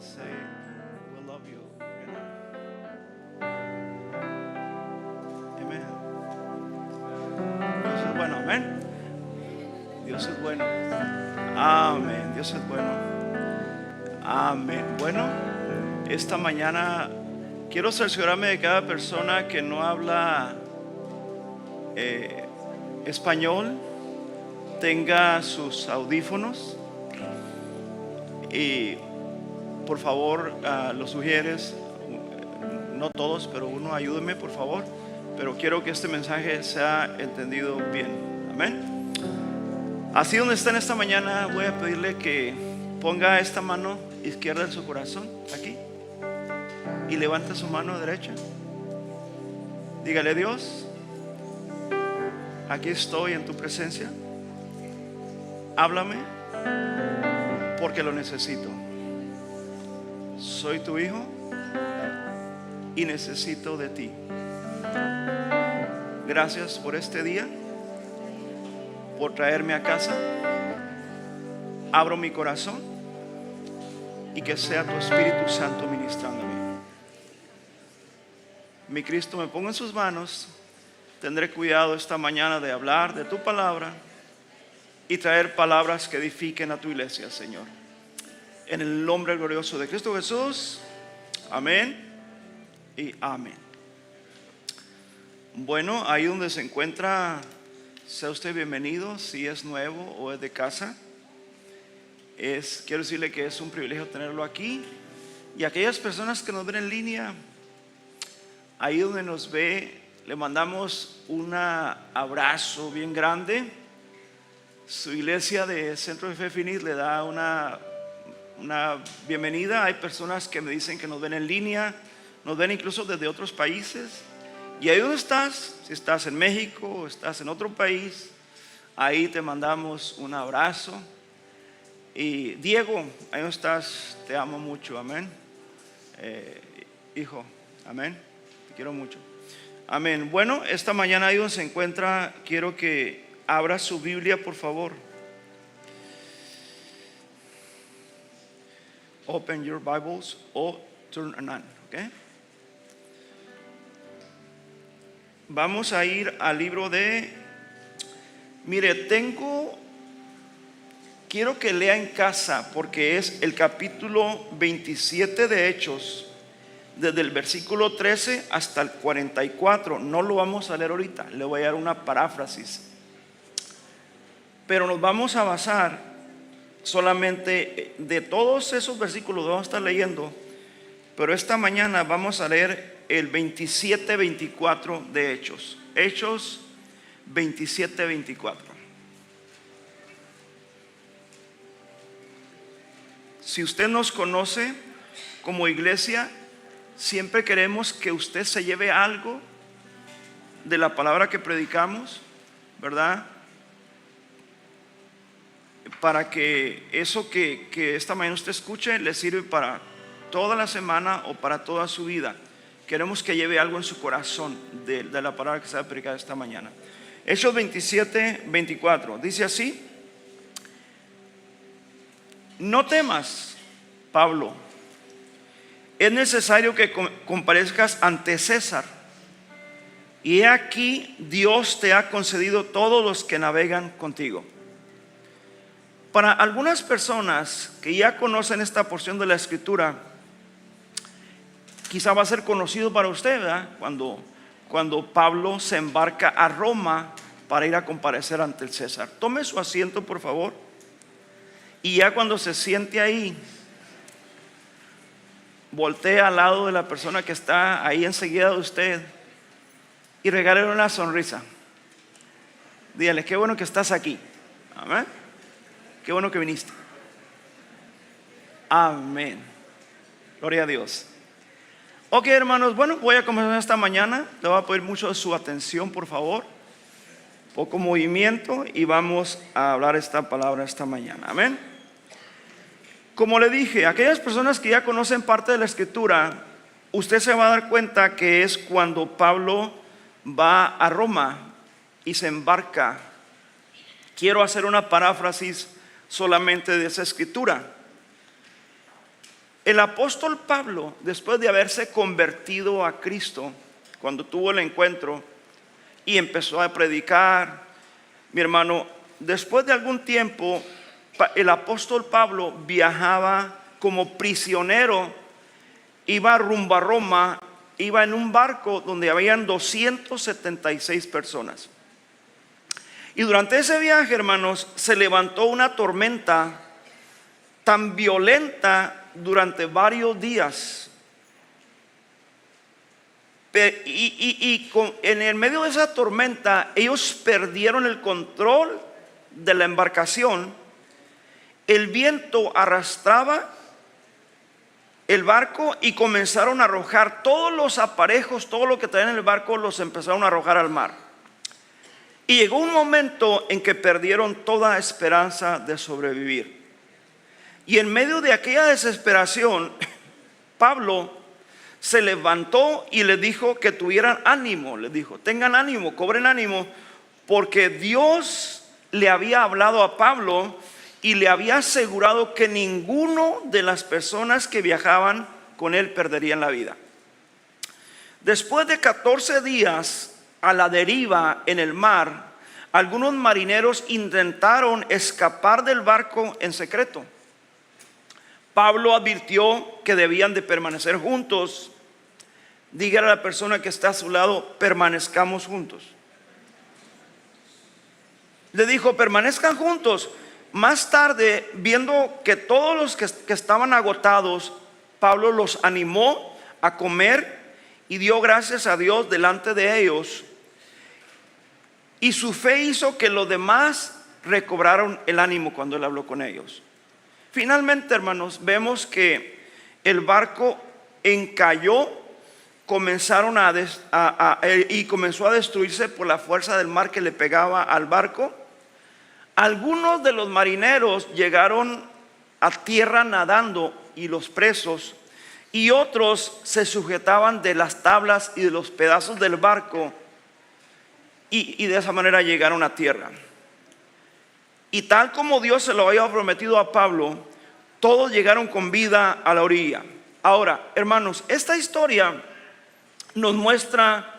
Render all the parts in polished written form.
say we love you. Amen. Dios es bueno, amén. Dios es bueno. Amén. Dios es bueno. Amén. Bueno, esta mañana quiero cerciorarme de cada persona que no habla español tenga sus audífonos y por favor los sugieres, no todos, pero uno, ayúdeme por favor, pero quiero que este mensaje sea entendido bien. Amén. Así donde está en esta mañana, voy a pedirle que ponga esta mano izquierda en su corazón, aquí, y levante su mano derecha. Dígale: Dios, aquí estoy en tu presencia. Háblame porque lo necesito. Soy tu hijo y necesito de ti. Gracias por este día, por traerme a casa. Abro mi corazón y que sea tu Espíritu Santo ministrándome. Mi Cristo, me pongo en sus manos. Tendré cuidado esta mañana de hablar de tu palabra y traer palabras que edifiquen a tu iglesia, Señor. En el nombre glorioso de Cristo Jesús. Amén y amén. Bueno, ahí donde se encuentra, sea usted bienvenido. Si es nuevo o es de casa, quiero decirle que es un privilegio tenerlo aquí. Y aquellas personas que nos ven en línea, ahí donde nos ve, le mandamos un abrazo bien grande. Su iglesia de Centro de Fe Finis le da una bienvenida. Hay personas que me dicen que nos ven en línea, nos ven incluso desde otros países. Y ahí donde estás, si estás en México o estás en otro país, ahí te mandamos un abrazo. Y Diego, ahí donde estás, te amo mucho, amén. Hijo, amén, te quiero mucho, amén. Bueno, esta mañana ahí donde se encuentra, quiero que abra su Biblia, por favor. Open your Bibles or turn on, okay? Vamos a ir al libro de, mire, quiero que lea en casa porque es el capítulo 27 de Hechos, desde el versículo 13 hasta el 44. No lo vamos a leer ahorita, le voy a dar una paráfrasis. Pero nos vamos a basar solamente de todos esos versículos, vamos a estar leyendo. Pero esta mañana vamos a leer el 27-24 de Hechos. Hechos 27-24. Si usted nos conoce como iglesia, siempre queremos que usted se lleve algo de la palabra que predicamos, ¿verdad? Para que eso que esta mañana usted escuche le sirve para toda la semana o para toda su vida. Queremos que lleve algo en su corazón de la palabra que se va a predicar esta mañana. Hechos 27-24 dice así: no temas, Pablo, es necesario que comparezcas ante César, y he aquí Dios te ha concedido todos los que navegan contigo. Para algunas personas que ya conocen esta porción de la escritura, quizá va a ser conocido para usted, ¿verdad? Cuando Pablo se embarca a Roma para ir a comparecer ante el César. Tome su asiento, por favor. Y ya cuando se siente ahí, voltee al lado de la persona que está ahí enseguida de usted y regálele una sonrisa. Dígale: qué bueno que estás aquí. Amén. Qué bueno que viniste. Amén. Gloria a Dios. Ok, hermanos, bueno, voy a comenzar esta mañana. Le voy a pedir mucho de su atención, por favor. Poco movimiento y vamos a hablar esta palabra esta mañana. Amén. Como le dije, aquellas personas que ya conocen parte de la escritura, usted se va a dar cuenta que es cuando Pablo va a Roma y se embarca. Quiero hacer una paráfrasis solamente de esa escritura. el apóstol Pablo, después de haberse convertido a Cristo, cuando tuvo el encuentro y empezó a predicar, mi hermano, después de algún tiempo, el apóstol Pablo viajaba como prisionero, iba rumbo a Roma, iba en un barco donde habían 276 personas. Y durante ese viaje, hermanos, se levantó una tormenta tan violenta durante varios días. En el medio de esa tormenta, ellos perdieron el control de la embarcación. El viento arrastraba el barco y comenzaron a arrojar todos los aparejos, todo lo que traían en el barco, los empezaron a arrojar al mar. Y llegó un momento en que perdieron toda esperanza de sobrevivir. Y en medio de aquella desesperación, Pablo se levantó y le dijo que tuvieran ánimo. Le dijo: tengan ánimo, cobren ánimo, porque Dios le había hablado a Pablo y le había asegurado que ninguno de las personas que viajaban con él perderían la vida. Después de 14 días a la deriva en el mar, algunos marineros intentaron escapar del barco en secreto. Pablo advirtió que debían de permanecer juntos. Dígale a la persona que está a su lado: permanezcamos juntos. Le dijo: permanezcan juntos. Más tarde, viendo que todos los que estaban agotados, Pablo los animó a comer y dio gracias a Dios delante de ellos. Y su fe hizo que los demás recobraron el ánimo cuando él habló con ellos. Finalmente, hermanos, vemos que el barco encalló, y comenzó a destruirse por la fuerza del mar que le pegaba al barco. Algunos de los marineros llegaron a tierra nadando, y los presos, y otros se sujetaban de las tablas y de los pedazos del barco, y de esa manera llegaron a tierra. Y tal como Dios se lo había prometido a Pablo, todos llegaron con vida a la orilla. Ahora, hermanos, esta historia nos muestra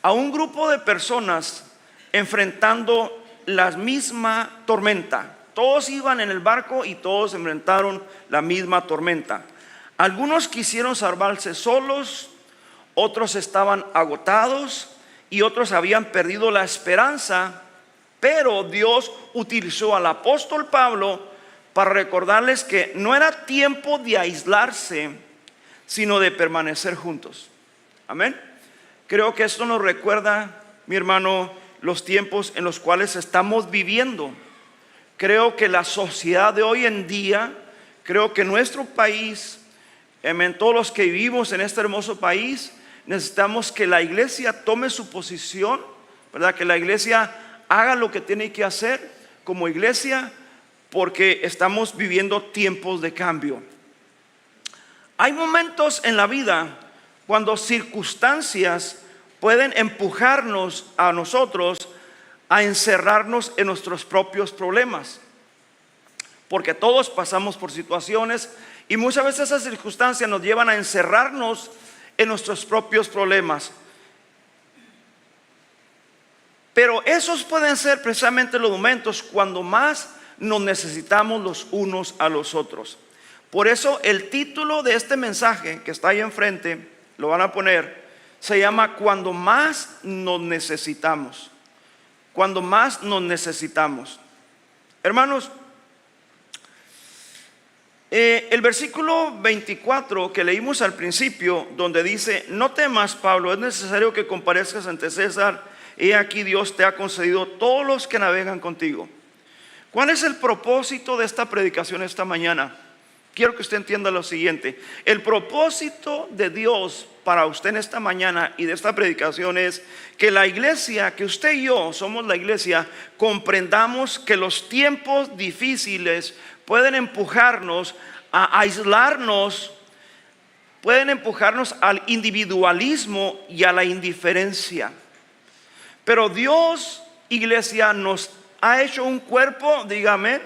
a un grupo de personas enfrentando la misma tormenta. Todos iban en el barco y todos enfrentaron la misma tormenta. Algunos quisieron salvarse solos, otros estaban agotados y otros habían perdido la esperanza. Pero Dios utilizó al apóstol Pablo para recordarles que no era tiempo de aislarse, sino de permanecer juntos. Amén. Creo que esto nos recuerda, mi hermano, los tiempos en los cuales estamos viviendo. Creo que la sociedad de hoy en día, creo que nuestro país, en todos los que vivimos en este hermoso país, necesitamos que la iglesia tome su posición, ¿verdad? Que la iglesia haga lo que tiene que hacer como iglesia, porque estamos viviendo tiempos de cambio. Hay momentos en la vida cuando circunstancias pueden empujarnos a nosotros a encerrarnos en nuestros propios problemas, porque todos pasamos por situaciones y muchas veces esas circunstancias nos llevan a encerrarnos en nuestros propios problemas. Pero esos pueden ser precisamente los momentos cuando más nos necesitamos los unos a los otros. Por eso el título de este mensaje que está ahí enfrente, lo van a poner, se llama Cuando más nos necesitamos. Cuando más nos necesitamos. Hermanos, el versículo 24 que leímos al principio, donde dice: no temas, Pablo, es necesario que comparezcas ante César. He aquí, Dios te ha concedido todos los que navegan contigo. ¿Cuál es el propósito de esta predicación esta mañana? Quiero que usted entienda lo siguiente. El propósito de Dios para usted en esta mañana y de esta predicación es que la iglesia, que usted y yo somos la iglesia, comprendamos que los tiempos difíciles pueden empujarnos a aislarnos, pueden empujarnos al individualismo y a la indiferencia. Pero Dios, iglesia, nos ha hecho un cuerpo, dígame,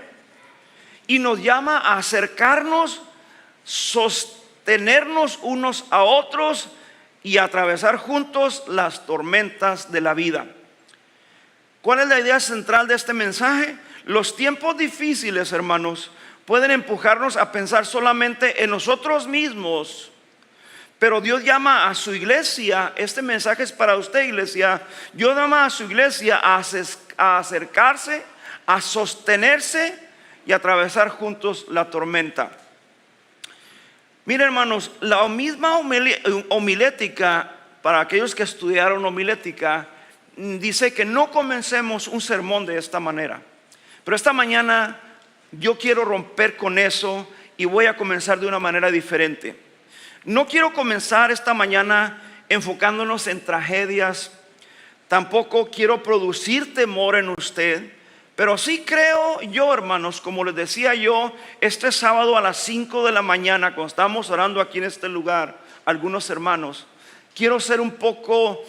y nos llama a acercarnos sostenernos unos a otros y atravesar juntos las tormentas de la vida. ¿Cuál es la idea central de este mensaje? Los tiempos difíciles, hermanos, pueden empujarnos a pensar solamente en nosotros mismos, pero Dios llama a su iglesia. Este mensaje es para usted, iglesia. Dios llama a su iglesia a acercarse, a sostenerse y atravesar juntos la tormenta. Miren, hermanos, la misma homilética, para aquellos que estudiaron homilética, dice que no comencemos un sermón de esta manera. Pero esta mañana yo quiero romper con eso y voy a comenzar de una manera diferente. No quiero comenzar esta mañana enfocándonos en tragedias. Tampoco quiero producir temor en usted. Pero sí creo yo, hermanos, como les decía yo, este sábado a las 5 de la mañana, cuando estábamos orando aquí en este lugar, algunos hermanos, quiero ser un poco,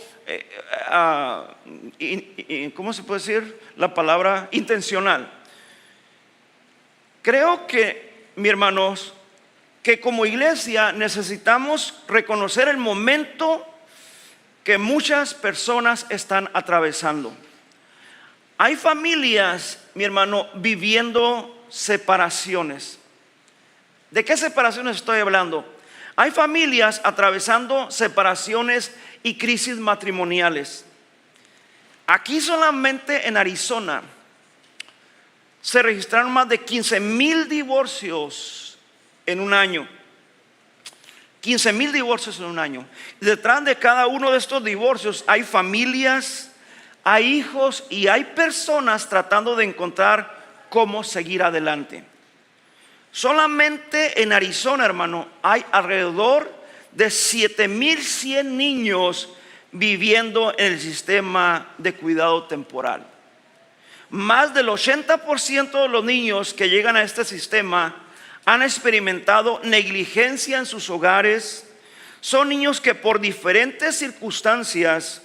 ¿cómo se puede decir la palabra? Intencional. Creo que, mis hermanos, que como iglesia necesitamos reconocer el momento que muchas personas están atravesando. Hay familias, mi hermano, viviendo separaciones. ¿De qué separaciones estoy hablando? Hay familias atravesando separaciones y crisis matrimoniales. Aquí solamente en Arizona se registraron más de 15,000 divorcios en un año. 15,000 divorcios en un año. Y detrás de cada uno de estos divorcios hay familias, hay hijos y hay personas tratando de encontrar cómo seguir adelante. Solamente en Arizona, hermano, hay alrededor de 7,100 niños viviendo en el sistema de cuidado temporal. Más del 80% de los niños que llegan a este sistema han experimentado negligencia en sus hogares. Son niños que por diferentes circunstancias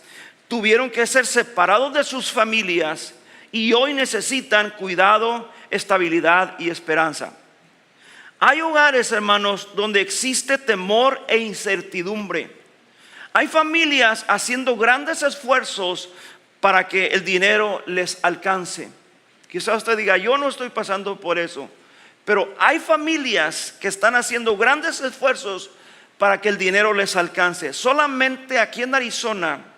tuvieron que ser separados de sus familias y hoy necesitan cuidado, estabilidad y esperanza. Hay hogares, hermanos, donde existe temor e incertidumbre. Hay familias haciendo grandes esfuerzos para que el dinero les alcance. Quizás usted diga, yo no estoy pasando por eso. Pero hay familias que están haciendo grandes esfuerzos para que el dinero les alcance. Solamente aquí en Arizona,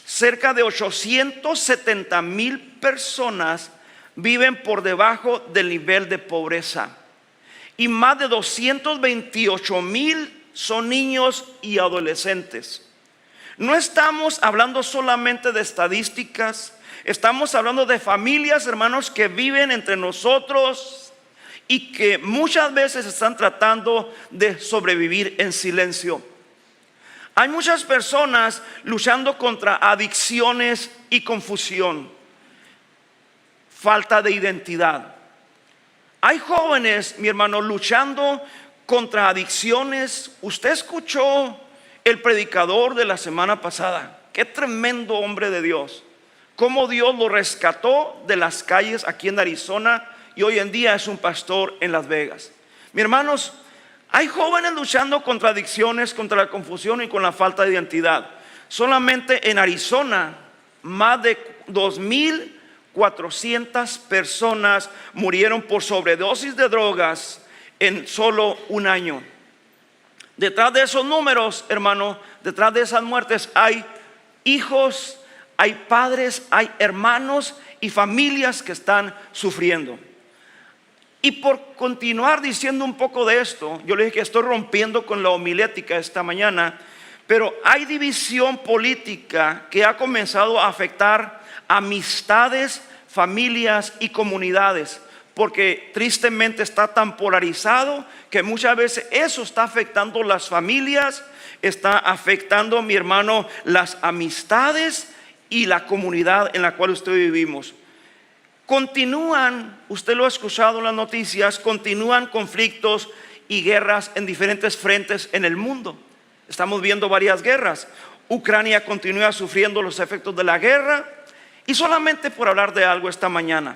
cerca de 870,000 personas viven por debajo del nivel de pobreza. Y más de 228,000 son niños y adolescentes. No estamos hablando solamente de estadísticas. Estamos hablando de familias, hermanos, que viven entre nosotros y que muchas veces están tratando de sobrevivir en silencio. Hay muchas personas luchando contra adicciones y confusión, falta de identidad. Hay jóvenes, mi hermano, luchando contra adicciones. Usted escuchó el predicador de la semana pasada. Qué tremendo hombre de Dios. Cómo Dios lo rescató de las calles aquí en Arizona y hoy en día es un pastor en Las Vegas. Mis hermanos, hay jóvenes luchando contra adicciones, contra la confusión y con la falta de identidad. Solamente en Arizona, más de 2,400 personas murieron por sobredosis de drogas en solo un año. Detrás de esos números, hermano, detrás de esas muertes hay hijos, hay padres, hay hermanos y familias que están sufriendo. Y por continuar diciendo un poco de esto, yo le dije que estoy rompiendo con la homilética esta mañana, pero hay división política que ha comenzado a afectar amistades, familias y comunidades, porque tristemente está tan polarizado que muchas veces eso está afectando las familias, está afectando, mi hermano, las amistades y la comunidad en la cual usted vivimos. Continúan, usted lo ha escuchado en las noticias, continúan conflictos y guerras en diferentes frentes en el mundo. Estamos viendo varias guerras. Ucrania continúa sufriendo los efectos de la guerra. Y solamente por hablar de algo esta mañana.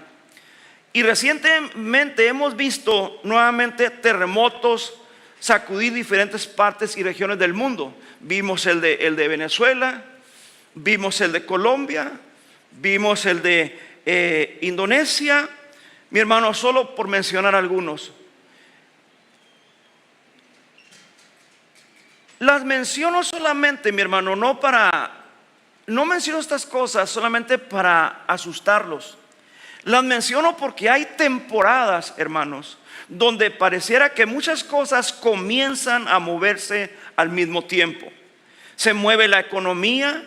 Y recientemente hemos visto nuevamente terremotos, sacudir diferentes partes y regiones del mundo. Vimos el de Venezuela, vimos el de Colombia, vimos el de Indonesia, mi hermano, solo por mencionar algunos. Las menciono solamente, mi hermano, no menciono estas cosas solamente para asustarlos. Las menciono porque hay temporadas, hermanos, donde pareciera que muchas cosas comienzan a moverse al mismo tiempo. Se mueve la economía,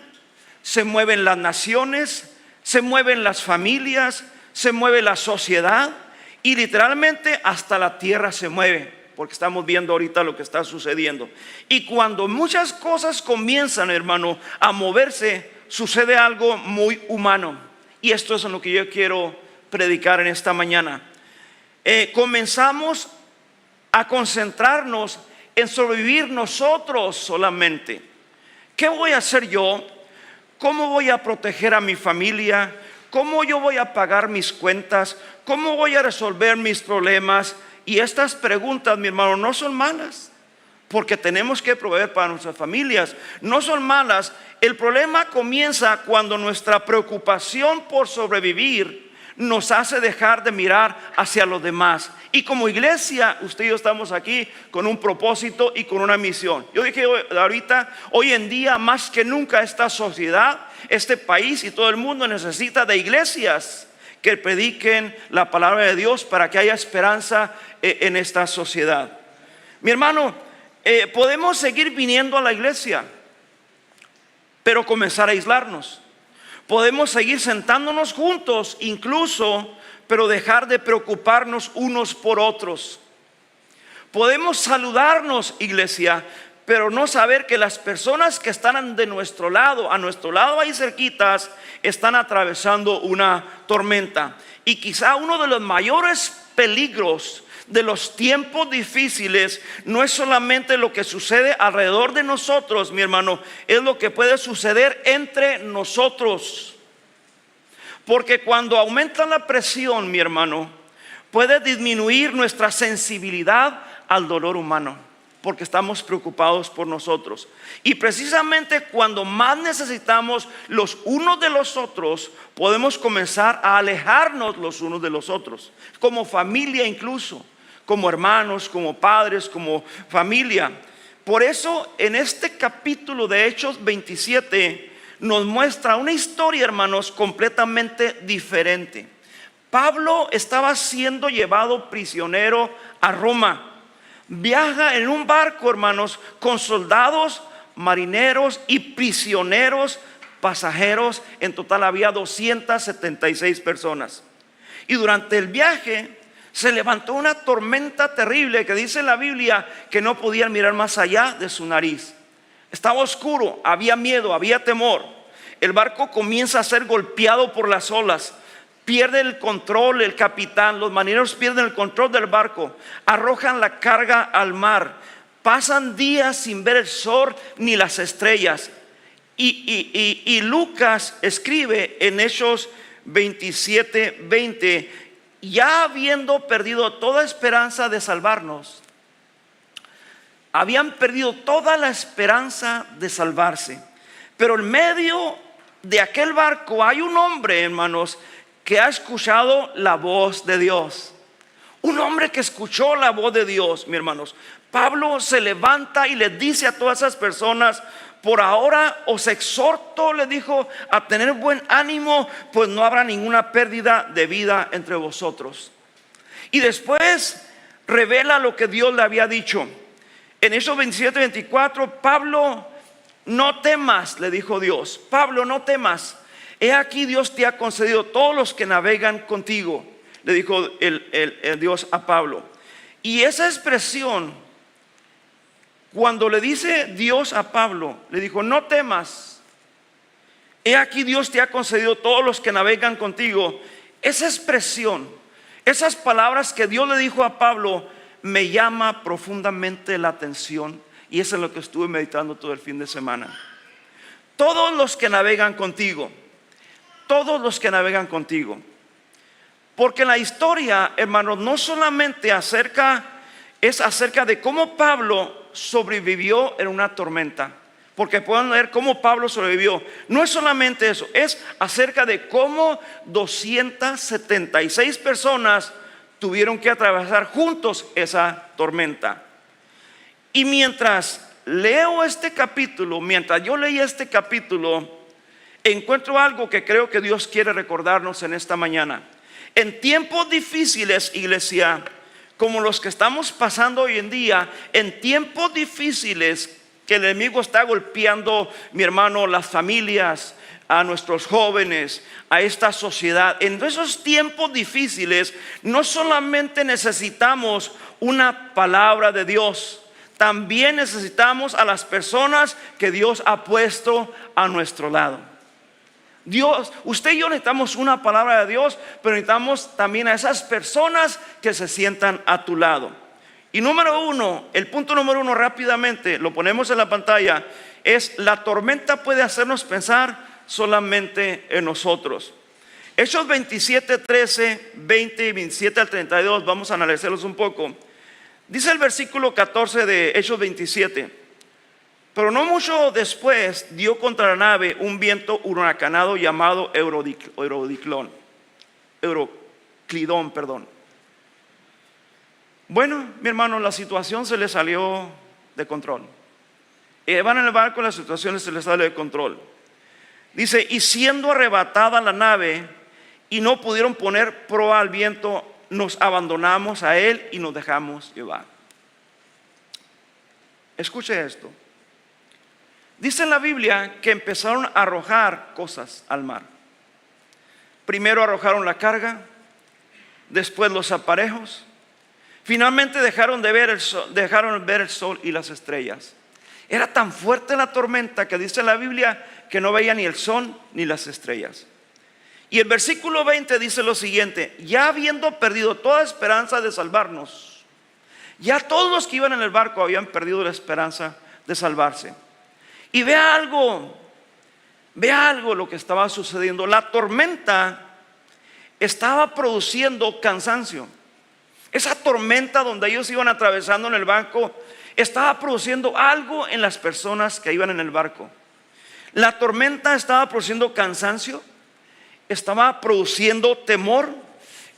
se mueven las naciones, se mueven las familias, se mueve la sociedad y literalmente hasta la tierra se mueve, porque estamos viendo ahorita lo que está sucediendo. Y cuando muchas cosas comienzan, hermano, a moverse, sucede algo muy humano. Y esto es en lo que yo quiero predicar en esta mañana. Comenzamos a concentrarnos en sobrevivir nosotros solamente. ¿Qué voy a hacer yo? ¿Cómo voy a proteger a mi familia? ¿Cómo yo voy a pagar mis cuentas? ¿Cómo voy a resolver mis problemas? Y estas preguntas, mi hermano, no son malas, porque tenemos que proveer para nuestras familias. No son malas. El problema comienza cuando nuestra preocupación por sobrevivir nos hace dejar de mirar hacia los demás. Y como iglesia, usted y yo estamos aquí con un propósito y con una misión. Yo dije ahorita, hoy en día más que nunca esta sociedad, este país y todo el mundo necesita de iglesias que prediquen la palabra de Dios para que haya esperanza en esta sociedad. Mi hermano, podemos seguir viniendo a la iglesia, pero comenzar a aislarnos. Podemos seguir sentándonos juntos incluso, pero dejar de preocuparnos unos por otros. Podemos saludarnos, iglesia, pero no saber que las personas que están de nuestro lado, a nuestro lado ahí cerquitas, están atravesando una tormenta. Y quizá uno de los mayores peligros de los tiempos difíciles no es solamente lo que sucede alrededor de nosotros, mi hermano, es lo que puede suceder entre nosotros. Porque cuando aumenta la presión, mi hermano, puede disminuir nuestra sensibilidad al dolor humano, porque estamos preocupados por nosotros. Y precisamente cuando más necesitamos los unos de los otros, podemos comenzar a alejarnos los unos de los otros, como familia incluso, como hermanos, como padres, como familia. Por eso en este capítulo de Hechos 27 nos muestra una historia, hermanos, completamente diferente. Pablo estaba siendo llevado prisionero a Roma. Viaja en un barco, hermanos, con soldados, marineros y prisioneros, pasajeros. En total había 276 personas. Y durante el viaje se levantó una tormenta terrible que dice en la Biblia que no podían mirar más allá de su nariz. Estaba oscuro, había miedo, había temor. El barco comienza a ser golpeado por las olas. Pierde el control el capitán, los marineros pierden el control del barco, arrojan la carga al mar, pasan días sin ver el sol ni las estrellas. Y Lucas escribe en Hechos 27:20, ya habiendo perdido toda esperanza de salvarnos, habían perdido toda la esperanza de salvarse. Pero en medio de aquel barco hay un hombre, hermanos, que ha escuchado la voz de Dios. Un hombre que escuchó la voz de Dios, mis hermanos. Pablo se levanta y les dice a todas esas personas: por ahora os exhorto, le dijo, a tener buen ánimo, pues no habrá ninguna pérdida de vida entre vosotros. Y después revela lo que Dios le había dicho. En Hechos 27:24, Pablo, no temas, le dijo Dios. Pablo, no temas. He aquí Dios te ha concedido todos los que navegan contigo, le dijo el Dios a Pablo. Y esa expresión, cuando le dice Dios a Pablo, le dijo: no temas, he aquí Dios te ha concedido todos los que navegan contigo. Esa expresión, esas palabras que Dios le dijo a Pablo, me llama profundamente la atención. Y eso es lo que estuve meditando todo el fin de semana. Todos los que navegan contigo. Todos los que navegan contigo. Porque la historia, hermanos, no solamente acerca es acerca de cómo Pablo sobrevivió en una tormenta. Porque pueden ver cómo Pablo sobrevivió. No es solamente eso, es acerca de cómo 276 personas tuvieron que atravesar juntos esa tormenta. Y mientras leo este capítulo, mientras yo leí este capítulo, encuentro algo que creo que Dios quiere recordarnos en esta mañana. En tiempos difíciles, iglesia, como los que estamos pasando hoy en día, en tiempos difíciles que el enemigo está golpeando, mi hermano, las familias, a nuestros jóvenes, a esta sociedad. En esos tiempos difíciles no solamente necesitamos una palabra de Dios, también necesitamos a las personas que Dios ha puesto a nuestro lado. Dios, usted y yo necesitamos una palabra de Dios, pero necesitamos también a esas personas que se sientan a tu lado. Y número uno, el punto número uno, rápidamente lo ponemos en la pantalla, es: la tormenta puede hacernos pensar solamente en nosotros. Hechos 27, 13, 20 y 27 al 32, vamos a analizarlos un poco. Dice el versículo 14 de Hechos 27: pero no mucho después dio contra la nave un viento huracanado llamado Euroclidón. Bueno, mi hermano, la situación se le salió de control. Van en el barco, la situación se le sale de control. Dice: y siendo arrebatada la nave y no pudieron poner proa al viento, nos abandonamos a él y nos dejamos llevar. Escuche esto. Dice en la Biblia que empezaron a arrojar cosas al mar. Primero arrojaron la carga, después los aparejos. Finalmente dejaron de ver el sol y las estrellas. Era tan fuerte la tormenta que dice la Biblia que no veía ni el sol ni las estrellas. Y el versículo 20 dice lo siguiente: ya habiendo perdido toda esperanza de salvarnos, ya todos los que iban en el barco habían perdido la esperanza de salvarse. Y vea algo lo que estaba sucediendo. La tormenta estaba produciendo cansancio. Esa tormenta donde ellos iban atravesando en el barco estaba produciendo algo en las personas que iban en el barco. La tormenta estaba produciendo cansancio, estaba produciendo temor,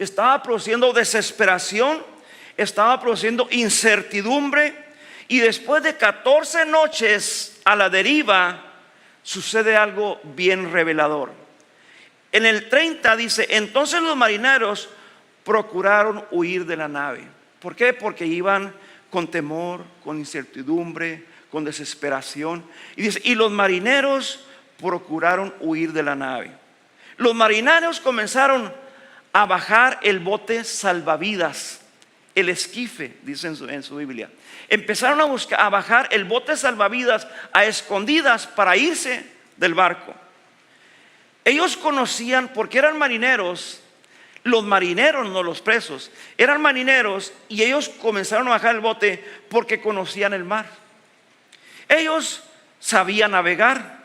estaba produciendo desesperación, estaba produciendo incertidumbre. Y después de 14 noches a la deriva, sucede algo bien revelador. En el 30 dice: entonces los marineros procuraron huir de la nave. ¿Por qué? Porque iban con temor, con incertidumbre, con desesperación. Y dice: y los marineros procuraron huir de la nave. Los marineros comenzaron a bajar el bote salvavidas, el esquife, dice en su Biblia. Empezaron a bajar el bote salvavidas a escondidas para irse del barco. Ellos conocían, porque eran marineros. Los marineros, no los presos, eran marineros, y ellos comenzaron a bajar el bote porque conocían el mar. Ellos sabían navegar,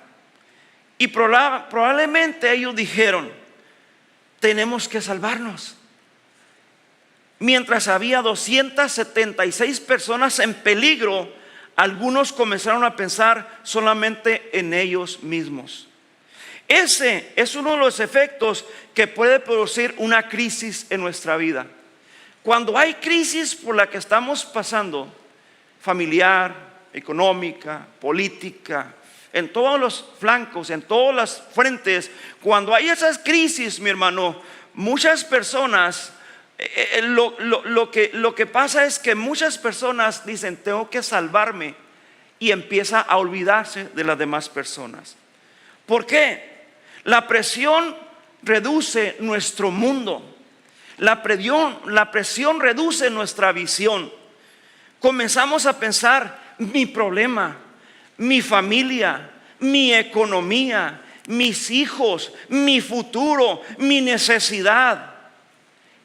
y probablemente ellos dijeron: tenemos que salvarnos. Mientras había 276 personas en peligro, algunos comenzaron a pensar solamente en ellos mismos. Ese es uno de los efectos que puede producir una crisis en nuestra vida. Cuando hay crisis por la que estamos pasando, familiar, económica, política, en todos los flancos, en todas las frentes, cuando hay esas crisis, mi hermano, muchas personas, lo que pasa es que muchas personas dicen: tengo que salvarme, y empieza a olvidarse de las demás personas. ¿Por qué? La presión reduce nuestro mundo. La presión reduce nuestra visión. Comenzamos a pensar: mi problema, mi familia, mi economía, mis hijos, mi futuro, mi necesidad.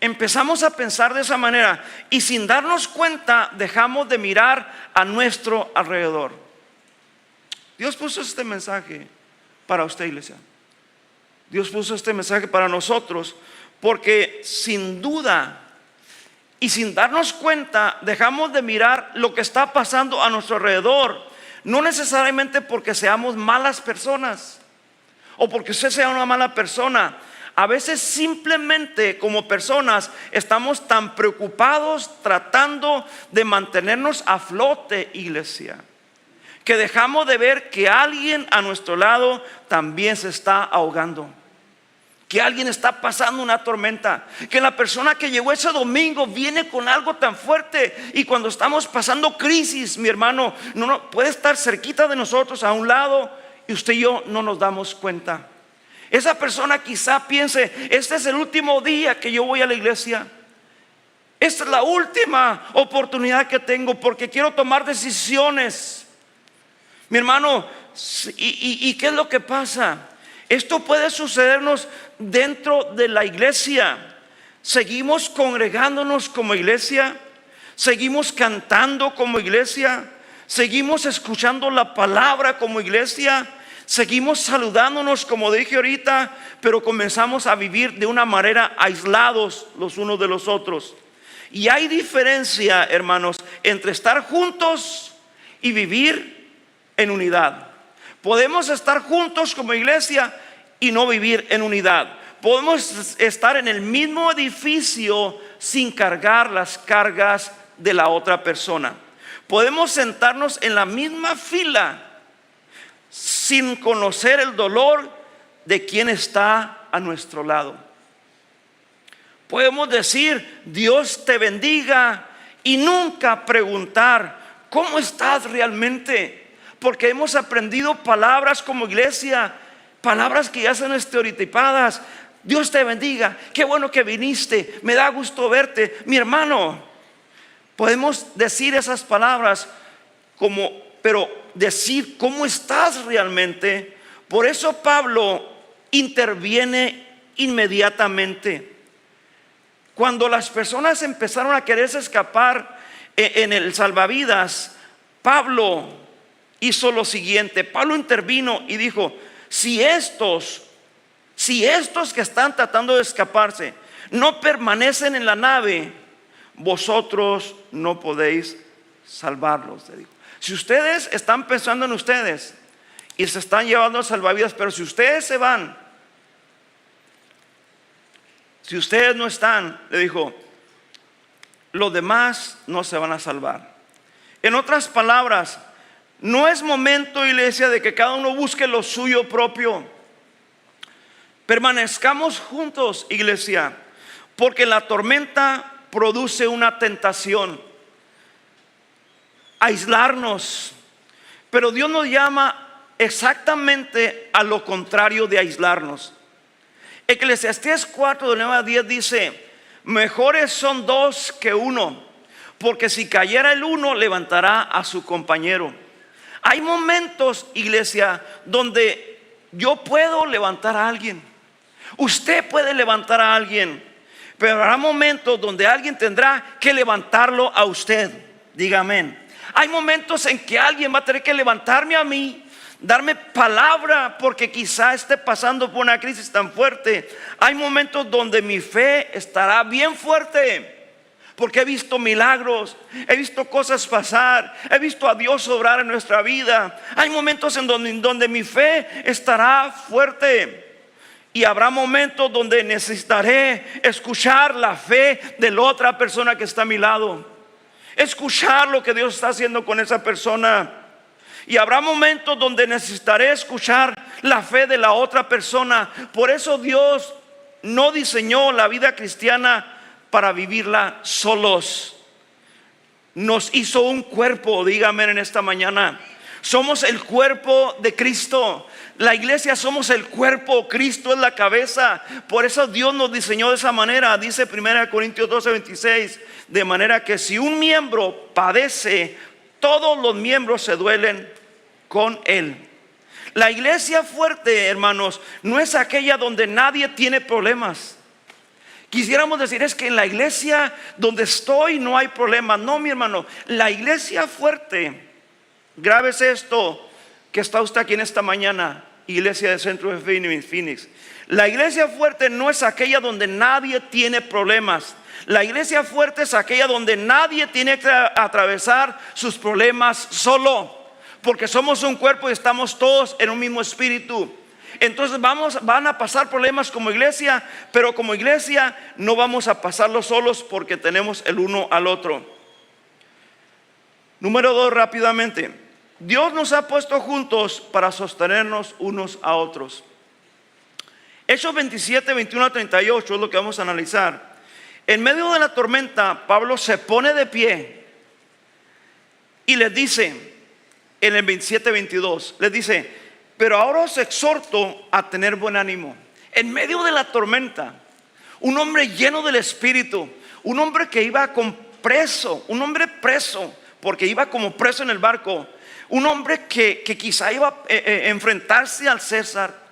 Empezamos a pensar de esa manera, y sin darnos cuenta dejamos de mirar a nuestro alrededor. Dios puso este mensaje para usted, iglesia. Dios puso este mensaje para nosotros porque sin duda y sin darnos cuenta dejamos de mirar lo que está pasando a nuestro alrededor. No necesariamente porque seamos malas personas o porque usted sea una mala persona. A veces simplemente como personas estamos tan preocupados tratando de mantenernos a flote, iglesia, que dejamos de ver que alguien a nuestro lado también se está ahogando, que alguien está pasando una tormenta, que la persona que llegó ese domingo viene con algo tan fuerte. Y cuando estamos pasando crisis, mi hermano, no puede estar cerquita de nosotros a un lado y usted y yo no nos damos cuenta. Esa persona quizá piense: este es el último día que yo voy a la iglesia, esta es la última oportunidad que tengo porque quiero tomar decisiones. Mi hermano, ¿y qué es lo que pasa? Esto puede sucedernos dentro de la iglesia. Seguimos congregándonos como iglesia, seguimos cantando como iglesia, seguimos escuchando la palabra como iglesia, seguimos saludándonos como dije ahorita, pero comenzamos a vivir de una manera aislados los unos de los otros. Y hay diferencia, hermanos, entre estar juntos y vivir en unidad. Podemos estar juntos como iglesia y no vivir en unidad. Podemos estar en el mismo edificio sin cargar las cargas de la otra persona. Podemos sentarnos en la misma fila sin conocer el dolor de quien está a nuestro lado. Podemos decir: Dios te bendiga, y nunca preguntar: ¿cómo estás realmente? Porque hemos aprendido palabras como iglesia, palabras que ya son estereotipadas. Dios te bendiga, qué bueno que viniste, me da gusto verte. Mi hermano, podemos decir esas palabras pero decir cómo estás realmente. Por eso Pablo interviene inmediatamente. Cuando las personas empezaron a quererse escapar en el salvavidas, Pablo hizo lo siguiente. Pablo intervino y dijo: si estos que están tratando de escaparse no permanecen en la nave, vosotros no podéis salvarlos, le dijo. Si ustedes están pensando en ustedes y se están llevando a salvavidas, pero si ustedes se van, si ustedes no están, le dijo, los demás no se van a salvar. En otras palabras, no es momento, iglesia, de que cada uno busque lo suyo propio. Permanezcamos juntos, iglesia, porque la tormenta produce una tentación: aislarnos. Pero Dios nos llama exactamente a lo contrario de aislarnos. Eclesiastés 4, de 9 a 10 dice: mejores son dos que uno, porque si cayera el uno, levantará a su compañero. Hay momentos, iglesia, donde yo puedo levantar a alguien, usted puede levantar a alguien, pero habrá momentos donde alguien tendrá que levantarlo a usted. Diga amén. Hay momentos en que alguien va a tener que levantarme a mí, darme palabra, porque quizá esté pasando por una crisis tan fuerte. Hay momentos donde mi fe estará bien fuerte, porque he visto milagros, he visto cosas pasar, he visto a Dios obrar en nuestra vida. Hay momentos en donde mi fe estará fuerte, y habrá momentos donde necesitaré escuchar la fe de la otra persona que está a mi lado, escuchar lo que Dios está haciendo con esa persona. Y habrá momentos donde necesitaré escuchar la fe de la otra persona. Por eso Dios no diseñó la vida cristiana para vivirla solos. Nos hizo un cuerpo, dígame en esta mañana. Somos el cuerpo de Cristo. La iglesia somos el cuerpo, Cristo es la cabeza. Por eso Dios nos diseñó de esa manera. Dice 1 Corintios 12, 26: de manera que si un miembro padece, todos los miembros se duelen con él. La iglesia fuerte, hermanos, no es aquella donde nadie tiene problemas. Quisiéramos decir: es que en la iglesia donde estoy no hay problemas. No, mi hermano, la iglesia fuerte, grábese esto que está usted aquí en esta mañana iglesia de Centro de Phoenix. La iglesia fuerte no es aquella donde nadie tiene problemas. La iglesia fuerte es aquella donde nadie tiene que atravesar sus problemas solo, porque somos un cuerpo y estamos todos en un mismo espíritu. Entonces van a pasar problemas como iglesia, pero como iglesia no vamos a pasarlos solos porque tenemos el uno al otro. Número 2, rápidamente. Dios nos ha puesto juntos para sostenernos unos a otros. Hechos 27, 21 a 38 es lo que vamos a analizar. En medio de la tormenta, Pablo se pone de pie y les dice, en el 27, 22, les dice: pero ahora os exhorto a tener buen ánimo. En medio de la tormenta, un hombre lleno del Espíritu, un hombre que iba preso, un hombre preso, porque iba como preso en el barco, un hombre que quizá iba a enfrentarse al César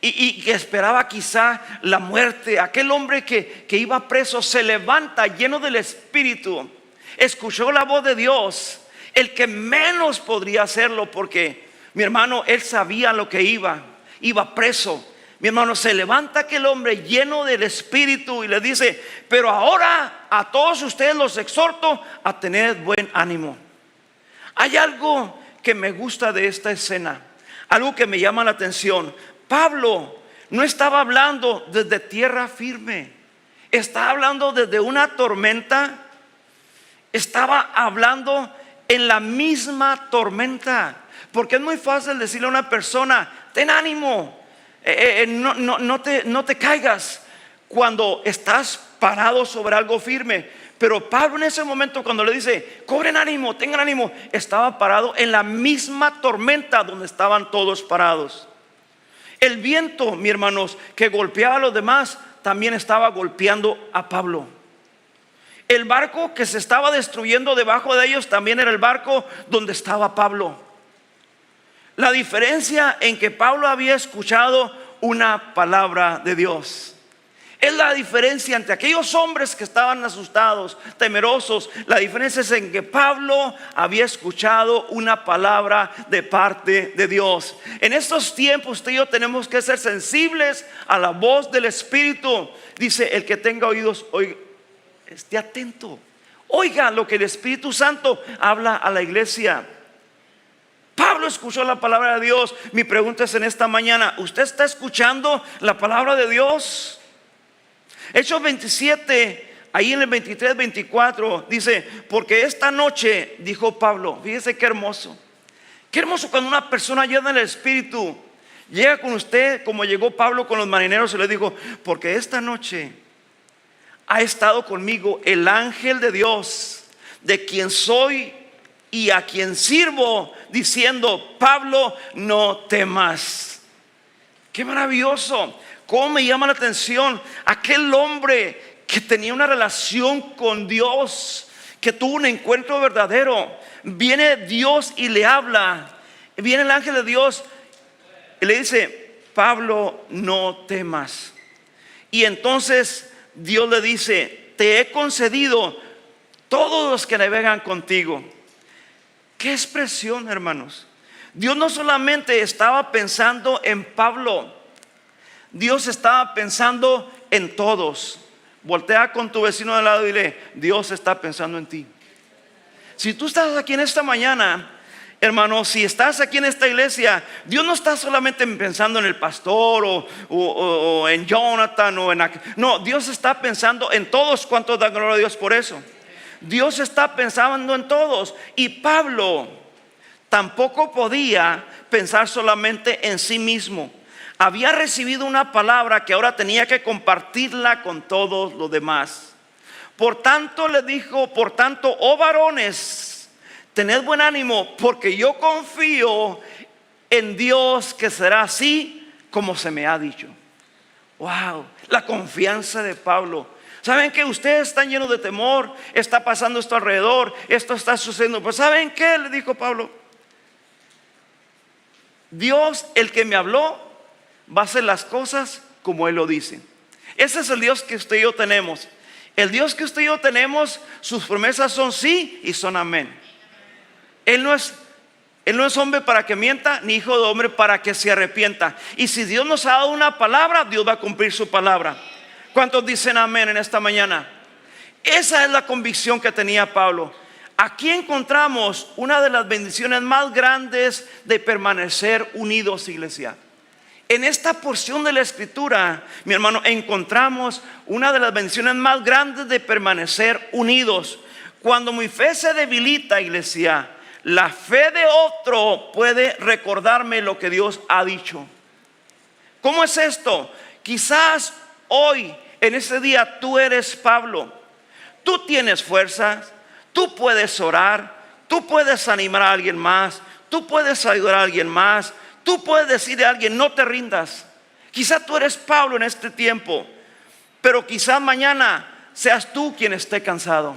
y que esperaba quizá la muerte. Aquel hombre que iba preso se levanta lleno del Espíritu, escuchó la voz de Dios, el que menos podría hacerlo, porque mi hermano, él sabía lo que iba preso. Mi hermano, se levanta aquel hombre lleno del Espíritu y le dice: pero ahora a todos ustedes los exhorto a tener buen ánimo. Hay algo que me gusta de esta escena, algo que me llama la atención. Pablo no estaba hablando desde tierra firme, estaba hablando desde una tormenta, estaba hablando en la misma tormenta. Porque es muy fácil decirle a una persona: ten ánimo, no te caigas, cuando estás parado sobre algo firme. Pero Pablo en ese momento, cuando le dice: cobren ánimo, tengan ánimo, estaba parado en la misma tormenta donde estaban todos parados. El viento, mis hermanos, que golpeaba a los demás, también estaba golpeando a Pablo. El barco que se estaba destruyendo debajo de ellos también era el barco donde estaba Pablo. La diferencia en que Pablo había escuchado una palabra de Dios. Es la diferencia entre aquellos hombres que estaban asustados, temerosos. La diferencia es en que Pablo había escuchado una palabra de parte de Dios. En estos tiempos usted y yo tenemos que ser sensibles a la voz del Espíritu. Dice: el que tenga oídos, oiga, esté atento, oiga lo que el Espíritu Santo habla a la iglesia. Pablo escuchó la palabra de Dios. Mi pregunta es en esta mañana: ¿usted está escuchando la palabra de Dios? Hechos 27, ahí en el 23, 24 dice: porque esta noche, dijo Pablo. Fíjese qué hermoso cuando una persona llena del Espíritu llega con usted, como llegó Pablo con los marineros y le dijo: porque esta noche ha estado conmigo el ángel de Dios, de quien soy y a quien sirvo, diciendo: Pablo, no temas. Qué maravilloso. Cómo me llama la atención aquel hombre que tenía una relación con Dios, que tuvo un encuentro verdadero. Viene Dios y le habla, viene el ángel de Dios y le dice: Pablo, no temas. Y entonces Dios le dice: te he concedido todos los que navegan contigo. Qué expresión, hermanos. Dios no solamente estaba pensando en Pablo, Dios estaba pensando en todos. Voltea con tu vecino de al lado y dile: Dios está pensando en ti. Si tú estás aquí en esta mañana, hermano, si estás aquí en esta iglesia, Dios no está solamente pensando en el pastor o en Jonathan no, Dios está pensando en todos. ¿Cuántos dan gloria a Dios por eso? Dios está pensando en todos. Y Pablo tampoco podía pensar solamente en sí mismo. Había recibido una palabra que ahora tenía que compartirla con todos los demás. Por tanto le dijo: por tanto, oh varones, tened buen ánimo, porque yo confío en Dios que será así como se me ha dicho. Wow, la confianza de Pablo. ¿Saben que ustedes están llenos de temor? Está pasando esto alrededor, esto está sucediendo. Pues ¿saben qué? Le dijo Pablo: Dios, el que me habló, va a hacer las cosas como Él lo dice. Ese es el Dios que usted y yo tenemos. El Dios que usted y yo tenemos, sus promesas son sí y son amén. Él no es Él no es hombre para que mienta, ni hijo de hombre para que se arrepienta. Y si Dios nos ha dado una palabra, Dios va a cumplir su palabra. ¿Cuántos dicen amén en esta mañana? Esa es la convicción que tenía Pablo. Aquí encontramos una de las bendiciones más grandes de permanecer unidos, iglesia. En esta porción de la escritura, mi hermano, encontramos una de las bendiciones más grandes de permanecer unidos. Cuando mi fe se debilita, iglesia, la fe de otro puede recordarme lo que Dios ha dicho. ¿Cómo es esto? Quizás hoy, en este día, tú eres Pablo. Tú tienes fuerzas, tú puedes orar, tú puedes animar a alguien más, tú puedes ayudar a alguien más. Tú puedes decirle a alguien, no te rindas. Quizá tú eres Pablo en este tiempo, pero quizá mañana seas tú quien esté cansado.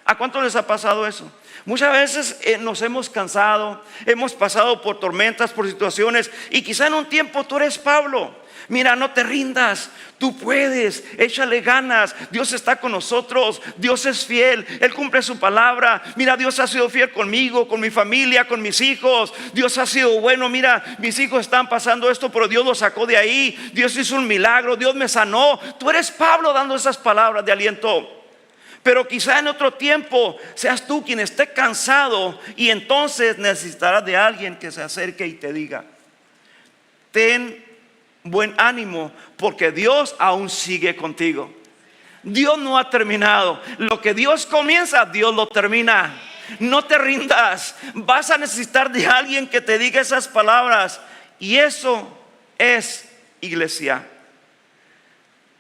¿A cuántos les ha pasado eso? Muchas veces nos hemos cansado, hemos pasado por tormentas, por situaciones, y quizá en un tiempo tú eres Pablo. Mira, no te rindas, tú puedes, échale ganas. Dios está con nosotros, Dios es fiel, Él cumple su palabra. Mira, Dios ha sido fiel conmigo, con mi familia, con mis hijos. Dios ha sido bueno. Mira, mis hijos están pasando esto, pero Dios los sacó de ahí. Dios hizo un milagro, Dios me sanó. Tú eres Pablo dando esas palabras de aliento. Pero quizá en otro tiempo seas tú quien esté cansado, y entonces necesitarás de alguien que se acerque y te diga: ten buen ánimo, porque Dios aún sigue contigo. Dios no ha terminado. Lo que Dios comienza, Dios lo termina. No te rindas. Vas a necesitar de alguien que te diga esas palabras. Y eso es iglesia.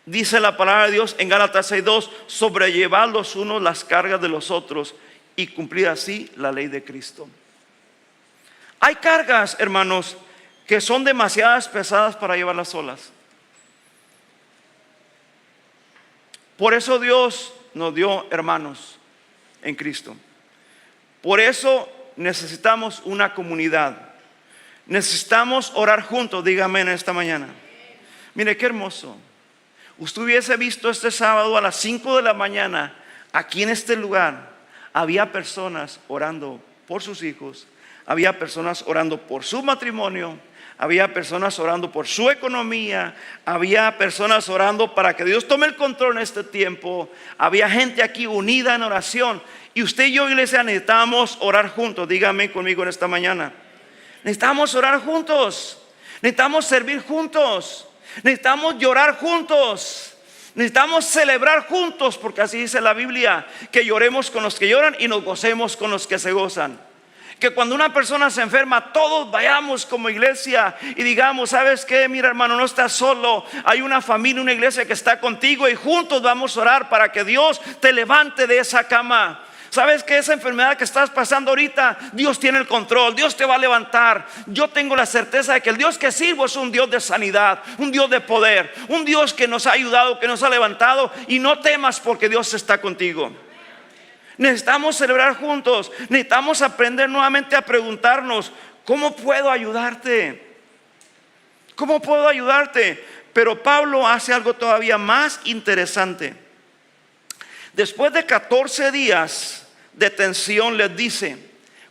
Dice la palabra de Dios en Gálatas 6:2: sobrellevad los unos las cargas de los otros y cumplir así la ley de Cristo. Hay cargas, hermanos, que son demasiadas pesadas para llevarlas solas. Por eso Dios nos dio hermanos en Cristo. Por eso necesitamos una comunidad. Necesitamos orar juntos. Dígame en esta mañana. Mire qué hermoso. Usted hubiese visto este sábado a las 5 de la mañana, aquí en este lugar, había personas orando por sus hijos, había personas orando por su matrimonio, había personas orando por su economía, había personas orando para que Dios tome el control en este tiempo. Había gente aquí unida en oración. Y usted y yo, iglesia, necesitamos orar juntos. Dígame conmigo en esta mañana. Necesitamos orar juntos. Necesitamos servir juntos. Necesitamos llorar juntos. Necesitamos celebrar juntos, porque así dice la Biblia, que lloremos con los que lloran y nos gocemos con los que se gozan. Que cuando una persona se enferma, todos vayamos como iglesia y digamos: ¿sabes qué? Mira, hermano, no estás solo. Hay una familia, una iglesia que está contigo, y juntos vamos a orar para que Dios te levante de esa cama. ¿Sabes que esa enfermedad que estás pasando ahorita, Dios tiene el control? Dios te va a levantar. Yo tengo la certeza de que el Dios que sirvo es un Dios de sanidad, un Dios de poder, un Dios que nos ha ayudado, que nos ha levantado. Y no temas, porque Dios está contigo. Necesitamos celebrar juntos. Necesitamos aprender nuevamente a preguntarnos: ¿cómo puedo ayudarte? ¿Cómo puedo ayudarte? Pero Pablo hace algo todavía más interesante. Después de 14 días de tensión, les dice,